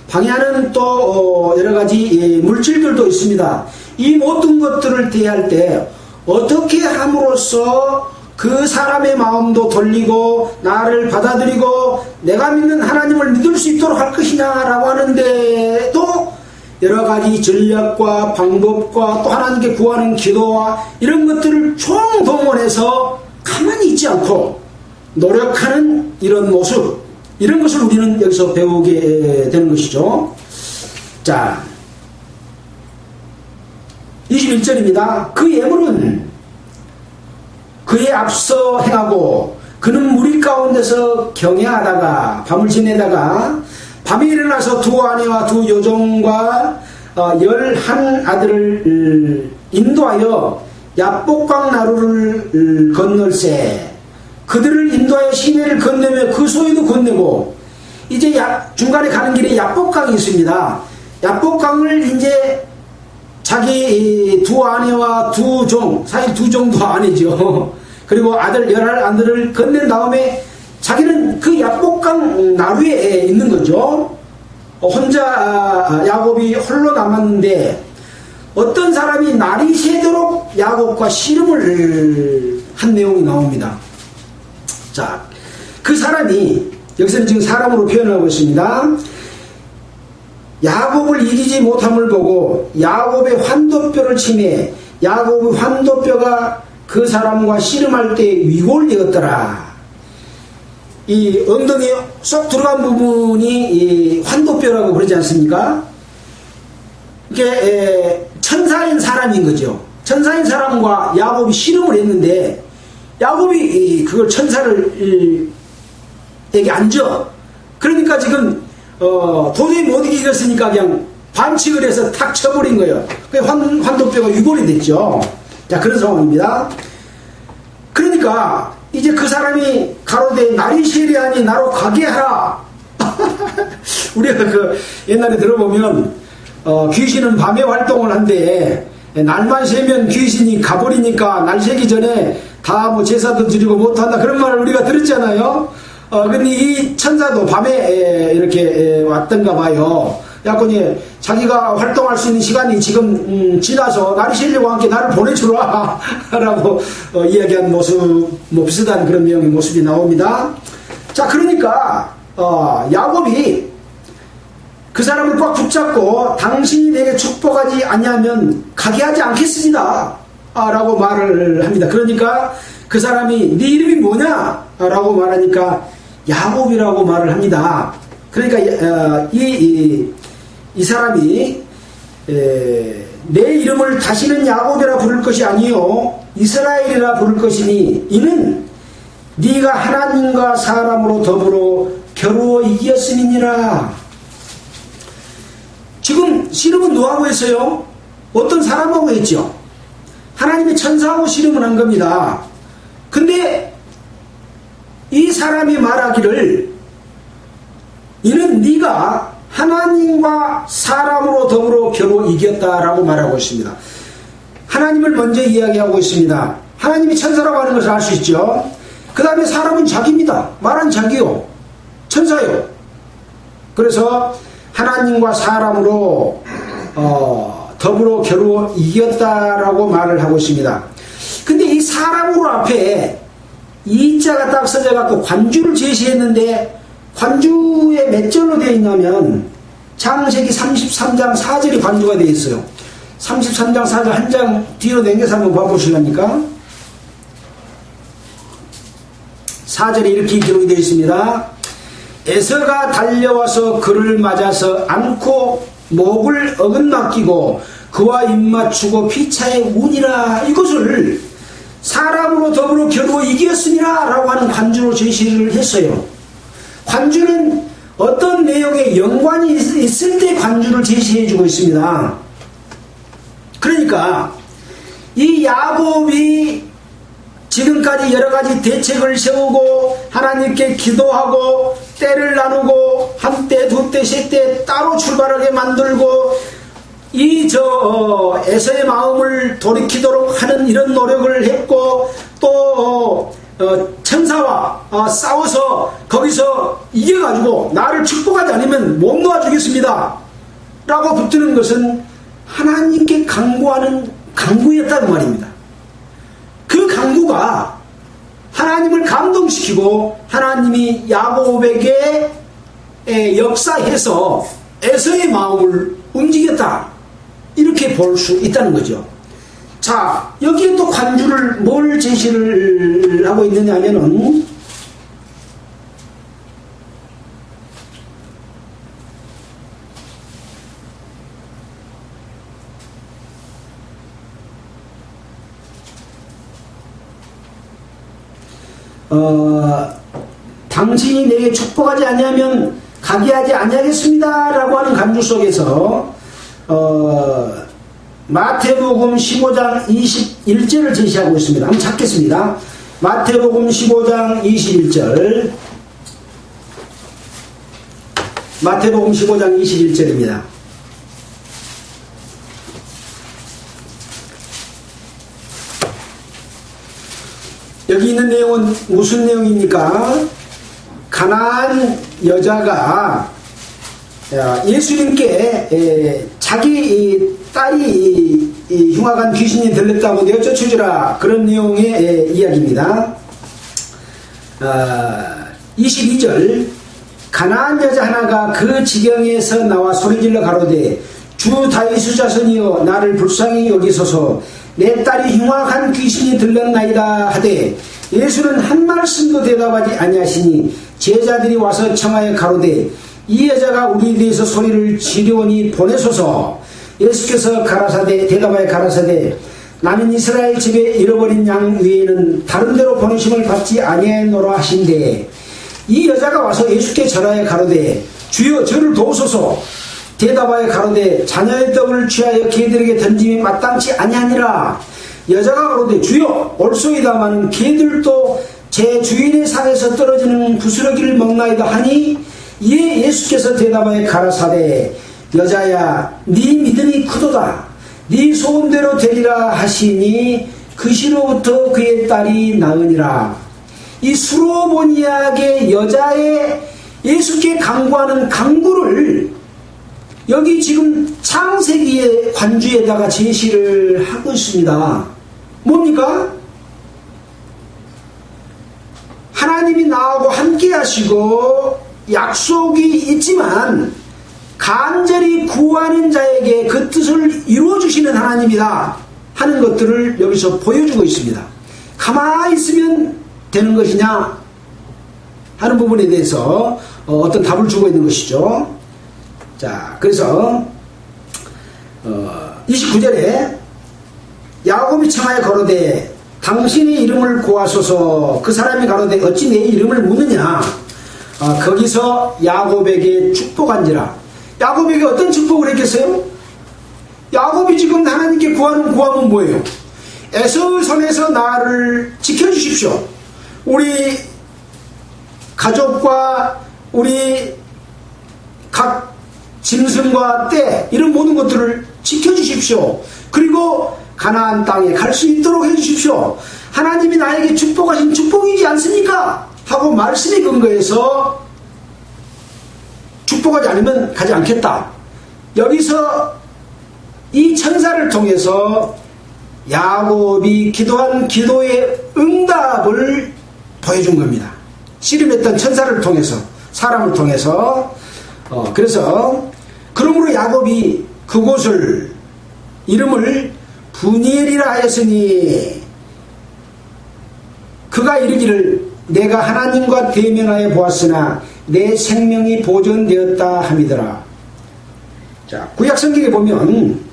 방해하는 또 여러 가지 물질들도 있습니다. 이 모든 것들을 대할 때 어떻게 함으로써 그 사람의 마음도 돌리고 나를 받아들이고 내가 믿는 하나님을 믿을 수 있도록 할 것이냐라고 하는데도 여러 가지 전략과 방법과 또 하나님께 구하는 기도와 이런 것들을 총동원해서 가만히 있지 않고 노력하는 이런 모습, 이런 것을 우리는 여기서 배우게 되는 것이죠. 자, 21절입니다. 그 예물은 그에 앞서 행하고 그는 무리 가운데서 경외하다가 밤을 지내다가 밤에 일어나서 두 아내와 두 여종과 11 아들을 인도하여 야복강 나루를 건널세 그들을 인도하여 시내를 건네며 그 소유도 건네고 이제 중간에 가는 길에 야복강이 있습니다. 야복강을 이제 자기 두 아내와 두 종, 사실 두 종도 아니죠. 그리고 11 아들을 건넨 다음에 자기는 그 야복강 나루에 있는 거죠. 혼자 야곱이 홀로 남았는데 어떤 사람이 날이 새도록 야곱과 씨름을 한 내용이 나옵니다. 자, 그 사람이 여기서는 지금 사람으로 표현하고 있습니다. 야곱을 이기지 못함을 보고 야곱의 환도뼈를 치매 야곱의 환도뼈가 그 사람과 씨름할 때 위골되었더라. 이 엉덩이에 쏙 들어간 부분이 이 환도뼈라고 그러지 않습니까? 이게 천사인 사람인 거죠. 천사인 사람과 야곱이 씨름을 했는데 야곱이 그걸 천사를 에게 앉아. 그러니까 지금 도저히 못 이기겠으니까 그냥 반칙을 해서 탁 쳐버린 거예요. 환도뼈가 위골이 됐죠. 자, 그런 상황입니다. 그러니까 이제 그 사람이 가로되 날이 세리하니 나로 가게 하라. 우리가 그 옛날에 들어보면 귀신은 밤에 활동을 한데 날만 새면 귀신이 가버리니까 날 새기 전에 다 뭐 제사도 드리고 못한다 그런 말을 우리가 들었잖아요. 근데 이 천사도 밤에 이렇게 왔던가 봐요. 약간 자기가 활동할 수 있는 시간이 지금 지나서 날이 새려고 함께 나를 보내주라 라고 이야기한 모습, 뭐 비슷한 그런 내용의 모습이 나옵니다. 자, 그러니까 야곱이 그 사람을 꽉 붙잡고 당신이 내게 축복하지 아니하면 가게 하지 않겠습니다 라고 말을 합니다. 그러니까 그 사람이 네 이름이 뭐냐 라고 말하니까 야곱이라고 말을 합니다. 그러니까 이 사람이 내 이름을 다시는 야곱이라 부를 것이 아니요 이스라엘이라 부를 것이니 이는 네가 하나님과 사람으로 더불어 겨루어 이겼음이니라. 지금 씨름은 누구하고 했어요? 어떤 사람하고 했죠. 하나님의 천사하고 씨름을 한 겁니다. 근데 이 사람이 말하기를 이는 네가 하나님과 사람으로 더불어 겨루 이겼다라고 말하고 있습니다. 하나님을 먼저 이야기하고 있습니다. 하나님이 천사라고 하는 것을 알 수 있죠. 그 다음에 사람은 자기입니다. 말한 자기요. 천사요. 그래서 하나님과 사람으로 더불어 겨루 이겼다라고 말을 하고 있습니다. 근데 이 사람으로 앞에 이자가 딱 써져 갖고 관주를 제시했는데 관주에 몇 절로 되어 있냐면 창세기 33장 4절이 관주가 되어 있어요. 33장 4절 한 장 뒤로 넘겨서 한번 봐보실랍니까? 4절에 이렇게 기록이 되어 있습니다. 에서가 달려와서 그를 맞아서 안고 목을 어긋낚이고 그와 입맞추고 피차에 우니라. 이것을 사람으로 더불어 겨루어 이겼으니라 라고 하는 관주로 제시를 했어요. 관주는 어떤 내용에 연관이 있을 때 관주를 제시해 주고 있습니다. 그러니까 이 야곱이 지금까지 여러가지 대책을 세우고 하나님께 기도하고 때를 나누고 한 때, 두 때, 세 때 따로 출발하게 만들고 에서의 마음을 돌이키도록 하는 이런 노력을 했고 또 천사와 싸워서 거기서 이겨가지고 나를 축복하지 않으면 못 놓아주겠습니다 라고 붙드는 것은 하나님께 강구하는 강구였다는 말입니다. 그 강구가 하나님을 감동시키고 하나님이 야곱에게 역사해서 에서의 마음을 움직였다 이렇게 볼 수 있다는 거죠. 자, 여기에 또 관주를 뭘 제시를 하고 있느냐 하면은 당신이 내게 축복하지 아니하면 가게 하지 아니하겠습니다 라고 하는 간주 속에서 마태복음 15장 21절을 제시하고 있습니다. 한번 찾겠습니다. 마태복음 15장 21절. 마태복음 15장 21절입니다. 여기 있는 내용은 무슨 내용입니까? 가나안 여자가 예수님께 자기 딸이 흉악한 귀신이 들렸다고 내어쫓으라 그런 내용의 이야기입니다. 22절 가나안 여자 하나가 그 지경에서 나와 소리질러 가로되 주 다윗의 자손이여 나를 불쌍히 여기소서 내 딸이 흉악한 귀신이 들렸나이다 하되 예수는 한 말씀도 대답하지 아니하시니 제자들이 와서 청하여 가로되 이 여자가 우리에 대해서 소리를 지르오니 보내소서. 예수께서 대답하여 가라사대 나는 이스라엘 집에 잃어버린 양 외에는 다른 데로 보내심을 받지 아니하노라 하신대 이 여자가 와서 예수께 절하여 가로되 주여 저를 도우소서. 대답하여 가로되 자녀의 떡을 취하여 개들에게 던짐이 마땅치 아니하니라. 여자가 가로되 주여 올소이다마는 개들도 제 주인의 상에서 떨어지는 부스러기를 먹나이다 하니 이에 예수께서 대답하여 가라사대 여자야 네 믿음이 크도다. 네 소원대로 되리라 하시니 그 시로부터 그의 딸이 나으니라. 이 수로보니악의 여자의 예수께 강구하는 강구를 여기 지금 창세기의 관주에다가 제시를 하고 있습니다. 뭡니까? 하나님이 나하고 함께 하시고 약속이 있지만 간절히 구하는 자에게 그 뜻을 이루어주시는 하나님이다 하는 것들을 여기서 보여주고 있습니다. 가만히 있으면 되는 것이냐 하는 부분에 대해서 어떤 답을 주고 있는 것이죠. 자, 그래서 29절에 야곱이 청하여 가로되 당신의 이름을 구하소서. 그 사람이 가로되 어찌 내 이름을 묻느냐. 거기서 야곱에게 축복한지라. 야곱에게 어떤 축복을 했겠어요? 야곱이 지금 하나님께 구하는 구함은 뭐예요? 에서의 손에서 나를 지켜주십시오. 우리 가족과 우리 각 짐승과 떼 이런 모든 것들을 지켜주십시오. 그리고 가나안 땅에 갈 수 있도록 해주십시오. 하나님이 나에게 축복하신 축복이지 않습니까? 하고 말씀에 근거해서 축복하지 않으면 가지 않겠다. 여기서 이 천사를 통해서 야곱이 기도한 기도의 응답을 보여준 겁니다. 씨름했던 천사를 통해서, 사람을 통해서. 그래서 그러므로 야곱이 그곳을 이름을 브니엘이라 하였으니 그가 이르기를 내가 하나님과 대면하여 보았으나 내 생명이 보존되었다 함이더라. 자, 구약성경에 보면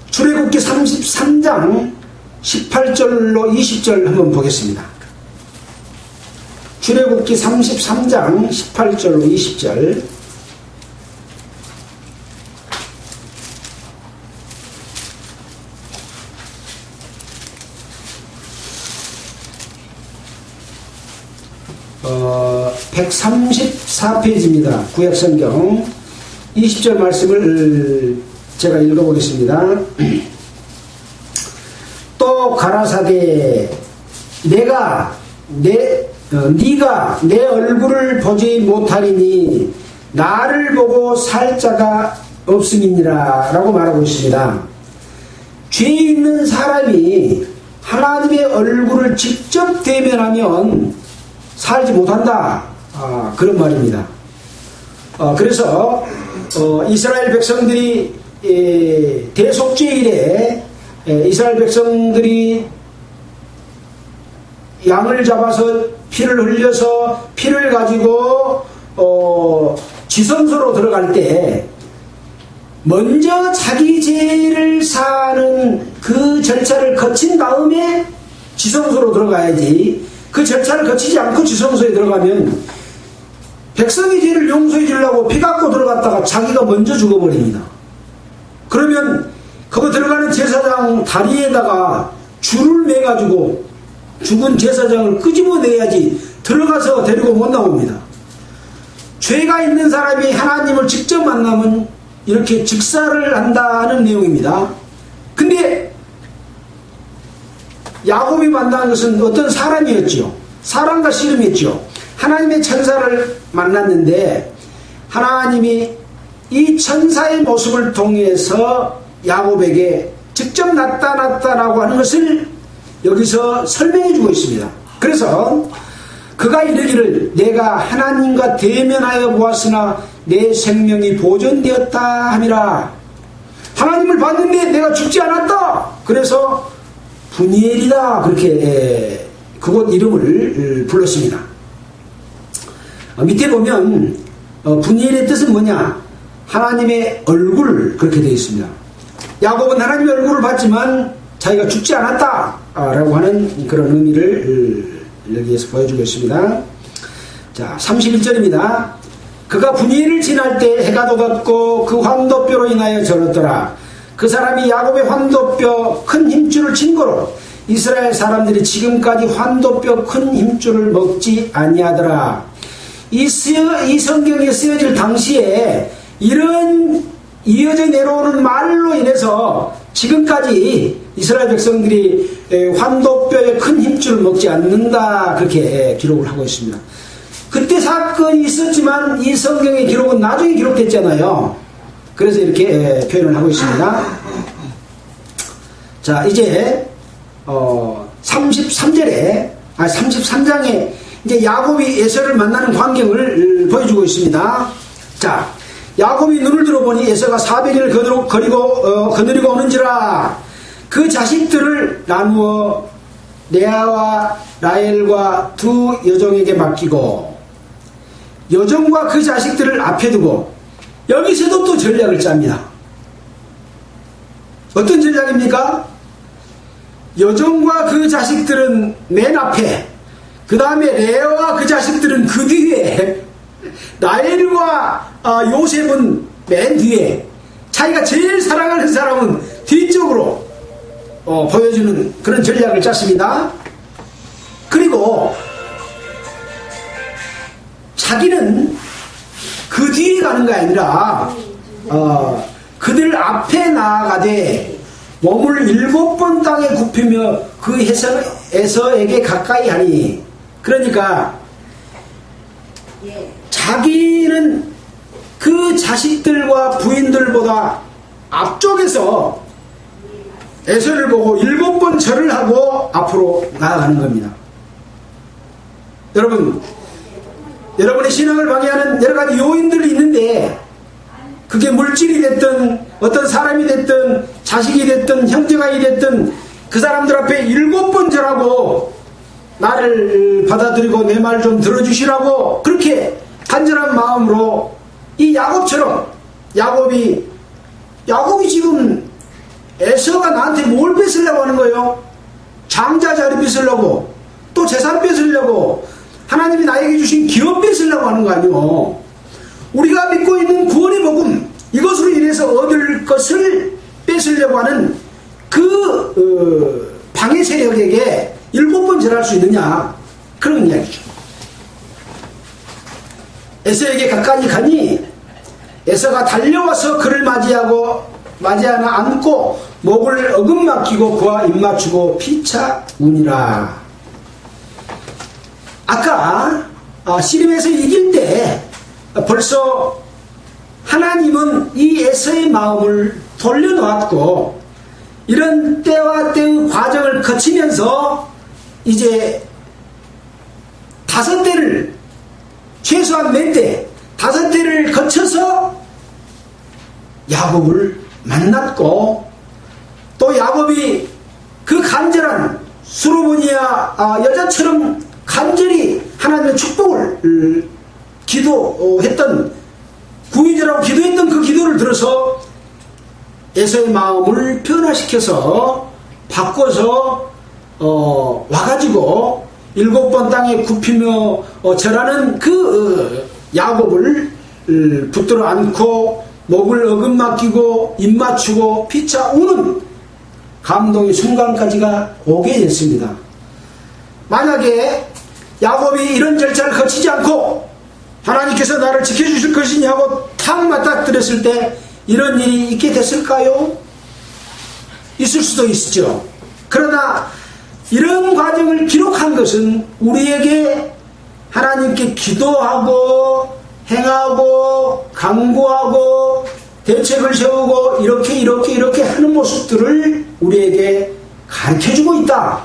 출애굽기 33장 18절로 20절 한번 보겠습니다. 출애굽기 33장 18절로 20절. 어, 134페이지입니다. 구약성경 20절 말씀을 제가 읽어보겠습니다. 또 가라사대 네가 내 얼굴을 보지 못하리니 나를 보고 살 자가 없음이니라 라고 말하고 있습니다. 죄 있는 사람이 하나님의 얼굴을 직접 대면하면 살지 못한다. 그런 말입니다. 그래서 이스라엘 백성들이 대속죄일에 이스라엘 백성들이 양을 잡아서 피를 흘려서 피를 가지고 지성소로 들어갈 때 먼저 자기 죄를 사는 그 절차를 거친 다음에 지성소로 들어가야지, 그 절차를 거치지 않고 지성소에 들어가면 백성의 죄를 용서해 주려고 피 갖고 들어갔다가 자기가 먼저 죽어버립니다. 그러면 거기 들어가는 제사장 다리에다가 줄을 매가지고 죽은 제사장을 끄집어내야지 들어가서 데리고 못 나옵니다. 죄가 있는 사람이 하나님을 직접 만나면 이렇게 즉사를 한다는 내용입니다. 근데 야곱이 만난 것은 어떤 사람이었죠. 사람과 씨름했죠. 하나님의 천사를 만났는데 하나님이 이 천사의 모습을 통해서 야곱에게 직접 나타났다라고 하는 것을 여기서 설명해 주고 있습니다. 그래서 그가 이르기를 내가 하나님과 대면하여 보았으나 내 생명이 보존되었다 함이라. 하나님을 봤는데 내가 죽지 않았다. 그래서 브니엘이다, 그렇게 그곳 이름을 불렀습니다. 밑에 보면 브니엘의 뜻은 뭐냐? 하나님의 얼굴, 그렇게 되어 있습니다. 야곱은 하나님의 얼굴을 봤지만 자기가 죽지 않았다 라고 하는 그런 의미를 여기에서 보여주고 있습니다. 자, 31절입니다. 그가 브니엘을 지날 때 해가 돋았고 그 환도뼈로 인하여 절었더라. 그 사람이 야곱의 환도뼈 큰 힘줄을 친 거로 이스라엘 사람들이 지금까지 환도뼈 큰 힘줄을 먹지 아니하더라. 이 성경에 쓰여질 당시에 이런 이어져 내려오는 말로 인해서 지금까지 이스라엘 백성들이 환도뼈의 큰 힘줄을 먹지 않는다, 그렇게 기록을 하고 있습니다. 그때 사건이 있었지만 이 성경의 기록은 나중에 기록됐잖아요. 그래서 이렇게 표현을 하고 있습니다. 자, 이제 33장에 이제 야곱이 에서를 만나는 광경을 보여주고 있습니다. 자, 야곱이 눈을 들어보니 에서가 400일을 거느리고 오는지라. 그 자식들을 나누어 레아와 라헬과 두 여종에게 맡기고 여종과 그 자식들을 앞에 두고, 여기서도 또 전략을 짭니다. 어떤 전략입니까? 여종과 그 자식들은 맨 앞에, 그 다음에 레아와 그 자식들은 그 뒤에, 라헬과 요셉은 맨 뒤에, 자기가 제일 사랑하는 사람은 뒤쪽으로 보여주는 그런 전략을 짰습니다. 그리고 자기는 그 뒤에 가는 게 아니라 그들 앞에 나아가되 몸을 7번 땅에 굽히며 그 에서에게 가까이 하니, 그러니까 자기는 그 자식들과 부인들보다 앞쪽에서 에서를 보고 7번 절을 하고 앞으로 나아가는 겁니다. 여러분의 신앙을 방해하는 여러 가지 요인들이 있는데, 그게 물질이 됐든 어떤 사람이 됐든 자식이 됐든 형제가 됐든 그 사람들 앞에 7번 절하고 나를 받아들이고 내 말 좀 들어주시라고 그렇게 간절한 마음으로, 이 야곱처럼 야곱이 지금 에서가 나한테 뭘 뺏으려고 하는 거예요? 장자 자리 뺏으려고, 또 재산 뺏으려고, 하나님이 나에게 주신 기업 뺏으려고 하는 거 아니오. 우리가 믿고 있는 구원의 복음, 이것으로 인해서 얻을 것을 뺏으려고 하는 그 방해 세력에게 7번 절할 수 있느냐, 그런 이야기죠. 에서에게 가까이 가니 에서가 달려와서 그를 맞이하나 안고 목을 어긋맞기고 그와 입맞추고 피차 우니라. 아까 씨름에서 이길 때 벌써 하나님은 이 에서의 마음을 돌려놓았고, 이런 때와 때의 과정을 거치면서 이제 5대를, 최소한 몇 대, 5대를 거쳐서 야곱을 만났고, 또 야곱이 그 간절한 수르보니아 여자처럼 간절히 하나님의 축복을 기도했던, 구의절하고 기도했던 그 기도를 들어서 에서의 마음을 변화시켜서 바꿔서 와가지고 7번 땅에 굽히며 절하는 그 야곱을 붙들어 안고 목을 어긋맞기고 입맞추고 피차 우는 감동의 순간까지가 오게 됐습니다. 만약에 야곱이 이런 절차를 거치지 않고 하나님께서 나를 지켜주실 것이냐고 탁 맞닥뜨렸을 때 이런 일이 있게 됐을까요? 있을 수도 있죠. 그러나 이런 과정을 기록한 것은 우리에게 하나님께 기도하고 행하고 강구하고 대책을 세우고 이렇게 하는 모습들을 우리에게 가르쳐주고 있다.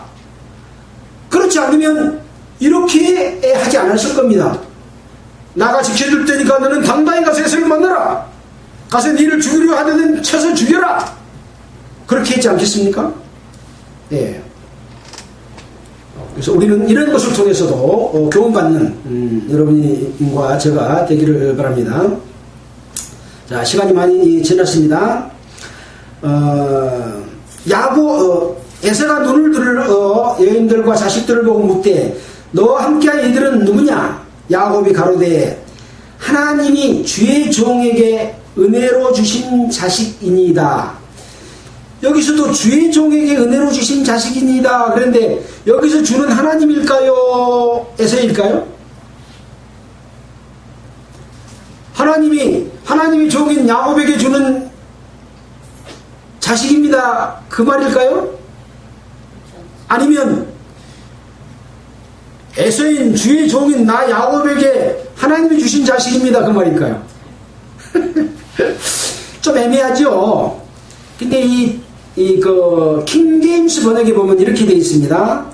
그렇지 않으면 이렇게 하지 않았을 겁니다. 나가 지켜줄 테니까 너는 당당히 가서 에서를 만나라. 가서 니를 죽이려 하든 쳐서 죽여라. 그렇게 했지 않겠습니까? 예. 그래서 우리는 이런 것을 통해서도 교훈받는 여러분과 제가 되기를 바랍니다. 자, 시간이 많이 지났습니다. 에서가 눈을 들어 여인들과 자식들을 보고 묻되 너와 함께한 이들은 누구냐? 야곱이 가로되 하나님이 주의 종에게 은혜로 주신 자식이니이다. 여기서도 주의 종에게 은혜로 주신 자식이니이다. 그런데 여기서 주는 하나님일까요? 에서일까요? 하나님이 종인 야곱에게 주는 자식입니다. 그 말일까요? 아니면 에서인 주의 종인 나 야곱에게 하나님이 주신 자식입니다. 그 말일까요? 좀 애매하죠. 근데 그 킹제임스 번역에 보면 이렇게 되어 있습니다.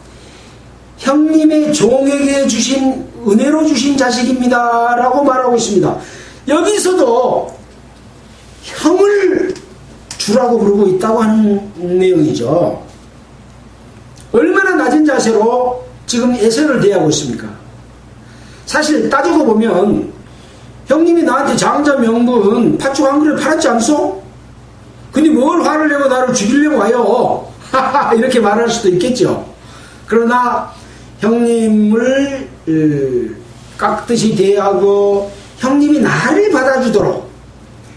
형님의 종에게 주신 은혜로 주신 자식입니다. 라고 말하고 있습니다. 여기서도 형을 주라고 부르고 있다고 하는 내용이죠. 얼마나 낮은 자세로 지금 에서를 대하고 있습니까? 사실 따지고 보면 형님이 나한테 장자 명분 팥죽 한 그릇 팔았지 않소? 근데 뭘 화를 내고 나를 죽이려고 와요? 이렇게 말할 수도 있겠죠. 그러나 형님을 깎듯이 대하고 형님이 나를 받아주도록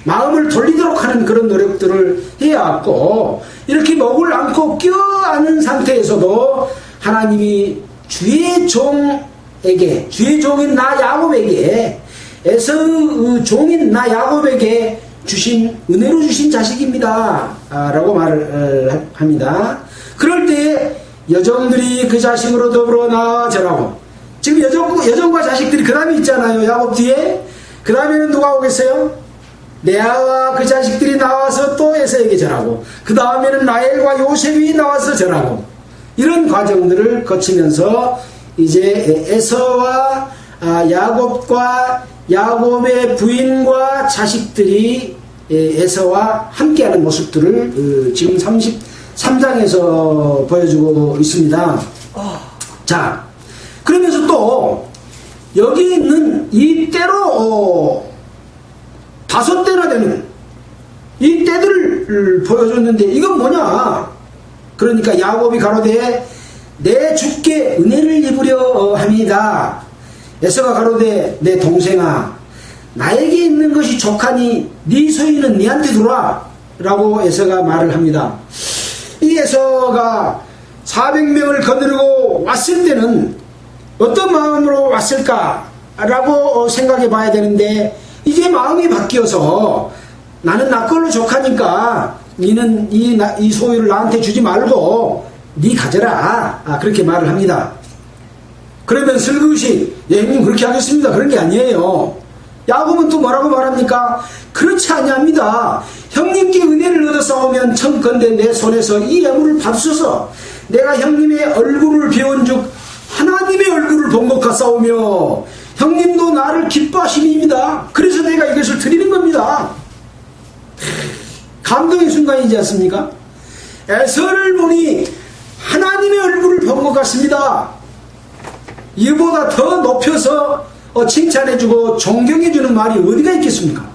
마음을 돌리도록 하는 그런 노력들을 해왔고, 이렇게 목을 안고 껴안은 상태에서도 하나님이 주의 종에게, 주의 종인 나 야곱에게, 에서의 종인 나 야곱에게 주신, 은혜로 주신 자식입니다 라고 말을 합니다. 그럴 때 여종들이 그 자식으로 더불어 나아져라고. 지금 여종과 자식들이 그 다음에 있잖아요. 야곱 뒤에. 그 다음에는 누가 오겠어요? 레아와 그 자식들이 나와서 또 에서에게 절하고, 그 다음에는 라헬과 요셉이 나와서 절하고, 이런 과정들을 거치면서 이제 에서와 야곱과 야곱의 부인과 자식들이 에서와 함께하는 모습들을 지금 33장에서 보여주고 있습니다. 자, 그러면서 또 여기 있는 이 때로 5대나 되는 이 때들을 보여줬는데, 이건 뭐냐? 그러니까 야곱이 가로되 내 주께 은혜를 입으려 합니다. 에서가 가로되 내 동생아, 나에게 있는 것이 족하니 네 소유는 네한테 두라 라고 에서가 말을 합니다. 이 에서가 400명을 거느리고 왔을 때는 어떤 마음으로 왔을까 라고 생각해 봐야 되는데, 이제 마음이 바뀌어서 나는 나 걸로 족하니까 니는 이 소유를 나한테 주지 말고 니 가져라, 그렇게 말을 합니다. 그러면 슬그시 형님 그렇게 하겠습니다, 그런 게 아니에요. 야곱은 또 뭐라고 말합니까? 그렇지 아니합니다. 형님께 은혜를 얻어 싸우면 청컨대 내 손에서 이 예물을 받으소서. 내가 형님의 얼굴을 배운즉 하나님의 얼굴을 본 것 같사오며 형님도 나를 기뻐하심입니다. 그래서 내가 이것을 드리는 겁니다. 감동의 순간이지 않습니까? 에서를 보니 하나님의 얼굴을 본 것 같습니다. 이보다 더 높여서 칭찬해주고 존경해주는 말이 어디가 있겠습니까?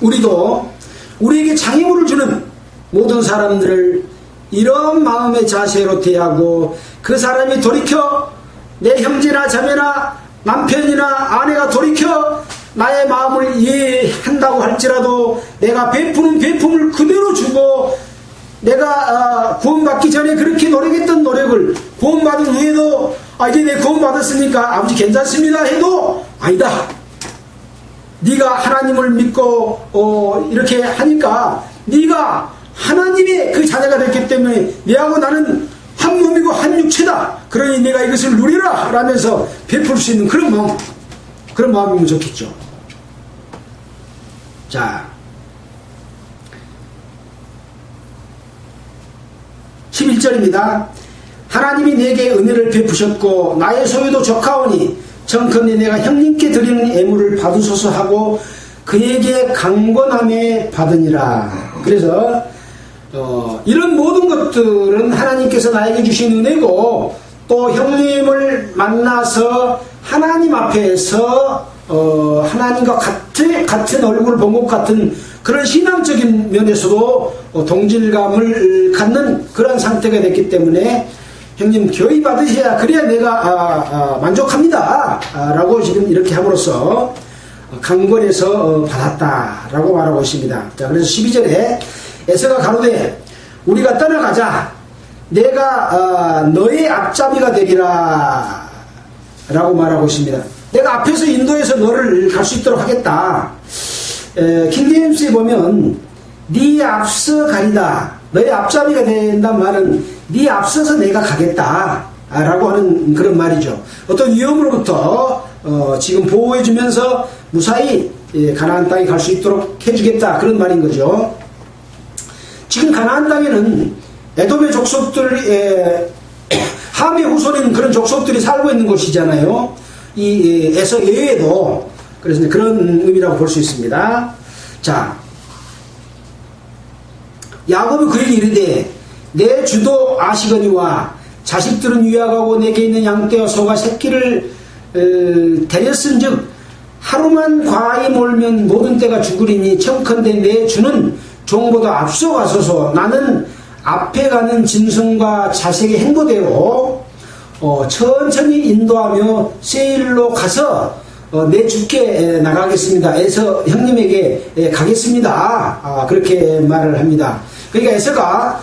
우리도 우리에게 장애물을 주는 모든 사람들을 이런 마음의 자세로 대하고, 그 사람이 돌이켜 내 형제나 자매나 남편이나 아내가 돌이켜 나의 마음을 이해한다고 할지라도 내가 베푸는 베품을 그대로 주고, 내가 구원받기 전에 그렇게 노력했던 노력을 구원받은 후에도 이제 내 구원받았으니까 아버지 괜찮습니다 해도, 아니다, 네가 하나님을 믿고 이렇게 하니까 네가 하나님의 그 자녀가 됐기 때문에 내하고 나는 한 몸이고 한 육체다, 그러니 내가 이것을 누리라 라면서 베풀 수 있는 그런 마음이면 좋겠죠. 자, 11절입니다. 하나님이 내게 은혜를 베푸셨고 나의 소유도 적하오니 청컨대 내가 형님께 드리는 예물을 받으소서 하고 그에게 강권함에 받으니라. 그래서 이런 모든 것들은 하나님께서 나에게 주신 은혜고, 또 형님을 만나서 하나님 앞에서 하나님과 같은 얼굴을 본 것 같은 그런 신앙적인 면에서도 동질감을 갖는 그런 상태가 됐기 때문에 형님 교회 받으셔야 그래야 내가 만족합니다 라고 지금 이렇게 함으로써 강권해서 받았다라고 말하고 있습니다. 자, 그래서 12절에 에서가 가로되 우리가 떠나가자, 내가 너의 앞잡이가 되리라 라고 말하고 있습니다. 내가 앞에서 인도해서 너를 갈 수 있도록 하겠다. 킹제임스에 보면 네 앞서 가리다, 너의 앞잡이가 된다는 말은 네 앞서서 내가 가겠다 라고 하는 그런 말이죠. 어떤 위험으로부터 지금 보호해주면서 무사히 가나안 땅에 갈 수 있도록 해주겠다, 그런 말인 거죠. 지금 가나안 땅에는 에돔의 족속들, 함의 후손인 그런 족속들이 살고 있는 곳이잖아요. 이 에서 외에도. 그래서 그런 의미라고 볼 수 있습니다. 자, 야곱이 그에게 이르되 내 주도 아시거니와 자식들은 유약하고 내게 있는 양떼와 소가 새끼를 데렸은즉 하루만 과히 몰면 모든 떼가 죽으리니 청컨대 내 주는 종보다 앞서가소서. 나는 앞에 가는 짐승과 자식의 행보대로 천천히 인도하며 세일로 가서 내 주께 나가겠습니다. 에서 형님에게 가겠습니다. 그렇게 말을 합니다. 그러니까 에서가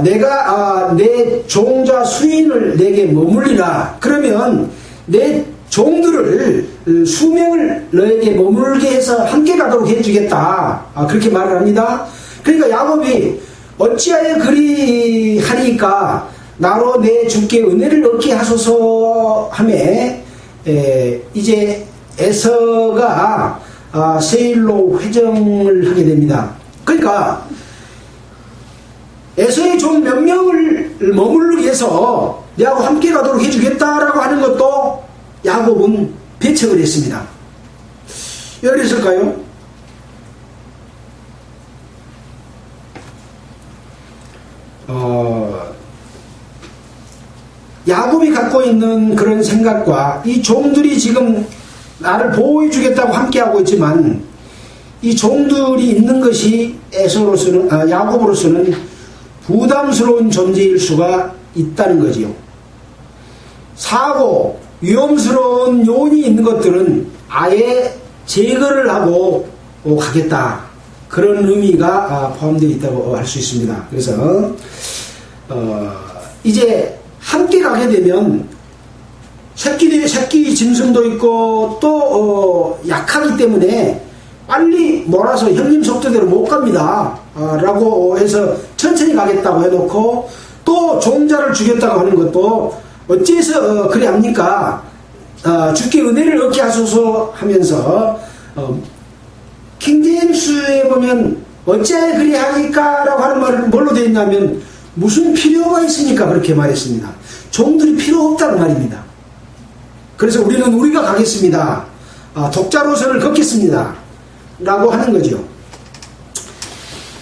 내가 내 종자 수인을 내게 머물리라. 그러면 내 종들을 수명을 너에게 머물게 해서 함께 가도록 해주겠다. 그렇게 말을 합니다. 그러니까 야곱이 어찌하여 그리 하리까 나로 내 주께 은혜를 얻게 하소서 하매 이제 에서가 세일로 회정을 하게 됩니다. 그러니까 에서의 종 몇 명을 머물르기 위해서 내하고 함께 가도록 해주겠다라고 하는 것도 야곱은 배척을 했습니다. 왜 그랬을까요? 야곱이 갖고 있는 그런 생각과 이 종들이 지금 나를 보호해 주겠다고 함께하고 있지만 이 종들이 있는 것이 에서로서는 야곱으로서는 부담스러운 존재일 수가 있다는 거지요. 사고 위험스러운 요인이 있는 것들은 아예 제거를 하고 가겠다. 그런 의미가 포함되어 있다고 할 수 있습니다. 그래서 이제 함께 가게 되면 새끼 짐승도 있고 또 약하기 때문에 빨리 몰아서 형님 속도대로 못 갑니다. 라고 해서 천천히 가겠다고 해놓고 또 종자를 주겠다고 하는 것도 어째서 그래 합니까? 주께 은혜를 얻게 하소서 하면서 킹제임스에 보면 어찌하여 그리 하니까 라고 하는 말은 뭘로 되어 있냐면 무슨 필요가 있으니까 그렇게 말했습니다. 종들이 필요 없다는 말입니다. 그래서 우리는 우리가 가겠습니다. 독자로선을 걷겠습니다. 라고 하는 거죠.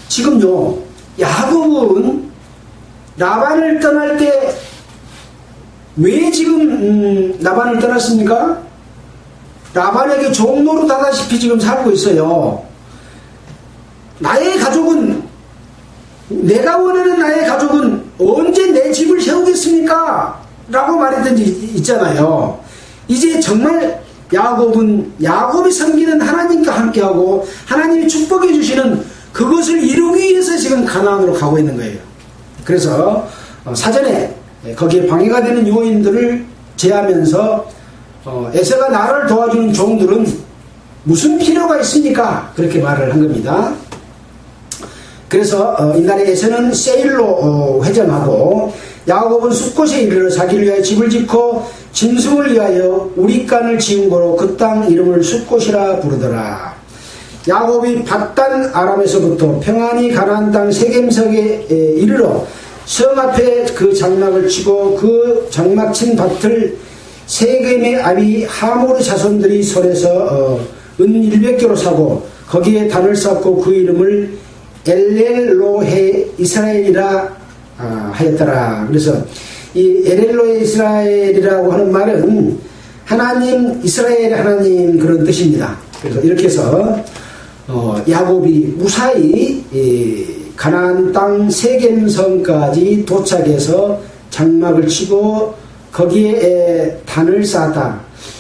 지금요 야곱은 라반을 떠날 때 왜 지금 라반을 떠났습니까? 라반에게 종노릇 하다시피 지금 살고 있어요. 나의 가족은 내가 원하는 나의 가족은 언제 내 집을 세우겠습니까? 라고 말했던 적 있잖아요. 이제 정말 야곱이 섬기는 하나님과 함께하고 하나님이 축복해 주시는 그것을 이루기 위해서 지금 가나안으로 가고 있는 거예요. 그래서 사전에 거기에 방해가 되는 요인들을 제하면서 에서가 나를 도와주는 종들은 무슨 필요가 있습니까? 그렇게 말을 한 겁니다. 그래서 이날에 에서는 세일로 회전하고 야곱은 숫곳에 이르러 자기를 위하여 집을 짓고 짐승을 위하여 우리간을 지은 거로 그 땅 이름을 숫곳이라 부르더라. 야곱이 밧단 아람에서부터 평안히 가나안 땅 세겜성에 이르러 성 앞에 그 장막을 치고 그 장막 친 밭을 세겜의 아비 하모르 자손들이 손에서 은 100개로 사고 거기에 단을 쌓고 그 이름을 엘렐로헤 이스라엘이라 하였더라. 그래서 이 엘렐로헤 이스라엘이라고 하는 말은 하나님, 이스라엘의 하나님 그런 뜻입니다. 그래서 이렇게 해서 야곱이 무사히 가나안 땅 세겜성까지 도착해서 장막을 치고 거기에 단을 쌓았다.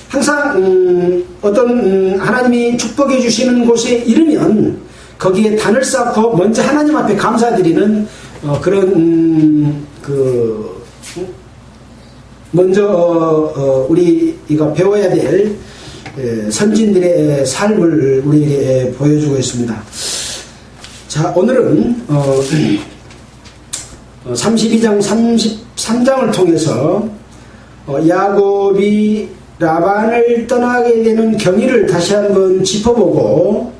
항상 어떤 하나님이 축복해 주시는 곳에 이르면 거기에 단을 쌓고 먼저 하나님 앞에 감사드리는 그런 먼저 우리가 배워야 될 선진들의 삶을 우리에게 보여주고 있습니다. 자, 오늘은 32장 33장을 통해서 야곱이 라반을 떠나게 되는 경위를 다시 한번 짚어보고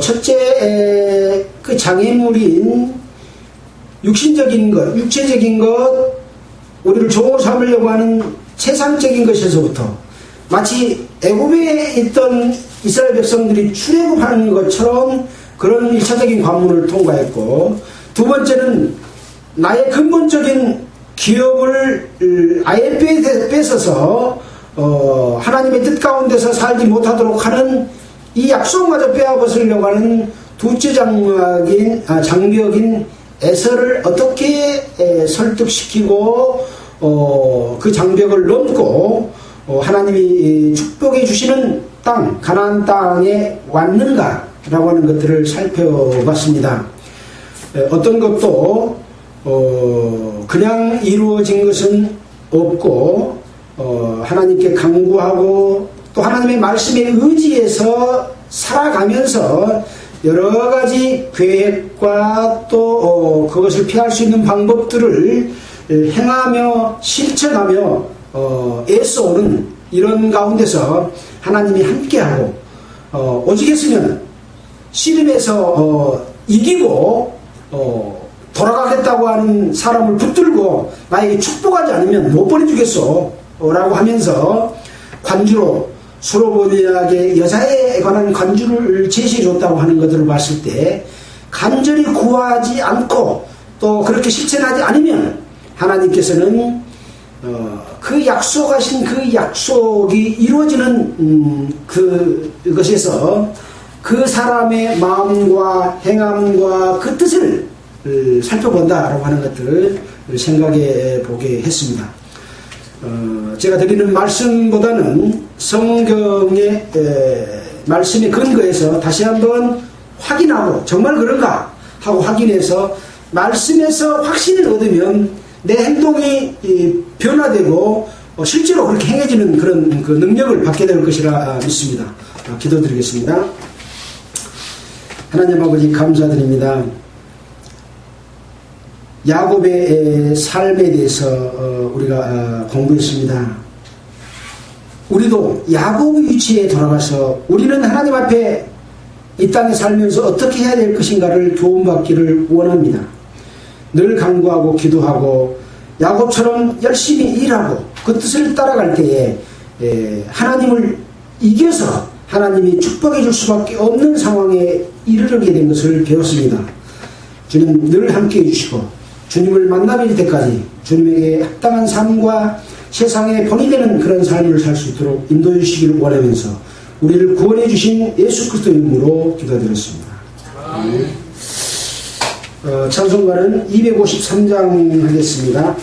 첫째 그 장애물인 육신적인 것, 육체적인 것, 우리를 종으로 삼으려고 하는 세상적인 것에서부터 마치 애굽에 있던 이스라엘 백성들이 출애굽하는 것처럼 그런 1차적인 관문을 통과했고, 두 번째는 나의 근본적인 기업을 아예 뺏어서 하나님의 뜻 가운데서 살지 못하도록 하는 이 약속마저 빼앗으려고 하는 둘째 장벽인 에서를 어떻게 설득시키고 그 장벽을 넘고 하나님이 축복해 주시는 땅, 가나안 땅에 왔는가라고 하는 것들을 살펴봤습니다. 어떤 것도 그냥 이루어진 것은 없고 하나님께 간구하고 또 하나님의 말씀에 의지해서 살아가면서 여러 가지 계획과 또 그것을 피할 수 있는 방법들을 행하며 실천하며 애써오는 이런 가운데서 하나님이 함께하고 오직했으면 씨름에서 이기고 돌아가겠다고 하는 사람을 붙들고 나에게 축복하지 않으면 못 보내주겠소 라고 하면서 관주로 수로보니에게 여자에 관한 관주를 제시해 줬다고 하는 것들을 봤을 때 간절히 구하지 않고 또 그렇게 실천하지 않으면 하나님께서는 그 약속하신 그 약속이 이루어지는 그것에서 그 사람의 마음과 행함과 그 뜻을 살펴본다라고 하는 것들을 생각해 보게 했습니다. 제가 드리는 말씀보다는 성경의 말씀에 근거해서 다시 한번 확인하고 정말 그런가 하고 확인해서 말씀에서 확신을 얻으면 내 행동이 변화되고 실제로 그렇게 행해지는 그런 그 능력을 받게 될 것이라 믿습니다. 기도드리겠습니다. 하나님 아버지 감사드립니다. 야곱의 삶에 대해서 우리가 공부했습니다. 우리도 야곱의 위치에 돌아가서 우리는 하나님 앞에 이 땅에 살면서 어떻게 해야 될 것인가를 교훈받기를 원합니다. 늘 간구하고 기도하고 야곱처럼 열심히 일하고 그 뜻을 따라갈 때에 하나님을 이겨서 하나님이 축복해 줄 수밖에 없는 상황에 이르게 된 것을 배웠습니다. 주님 늘 함께해 주시고 주님을 만나뵐 때까지 주님에게 합당한 삶과 세상에 본이 되는 그런 삶을 살 수 있도록 인도해 주시기를 원하면서 우리를 구원해 주신 예수 그리스도의 이름으로 기도드렸습니다. 찬송가는 253장 하겠습니다.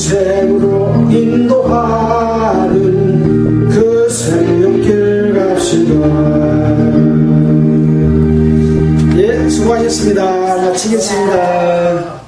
인생으로 인도하는 그 생명길 갑시다. 예, 수고하셨습니다. 마치겠습니다.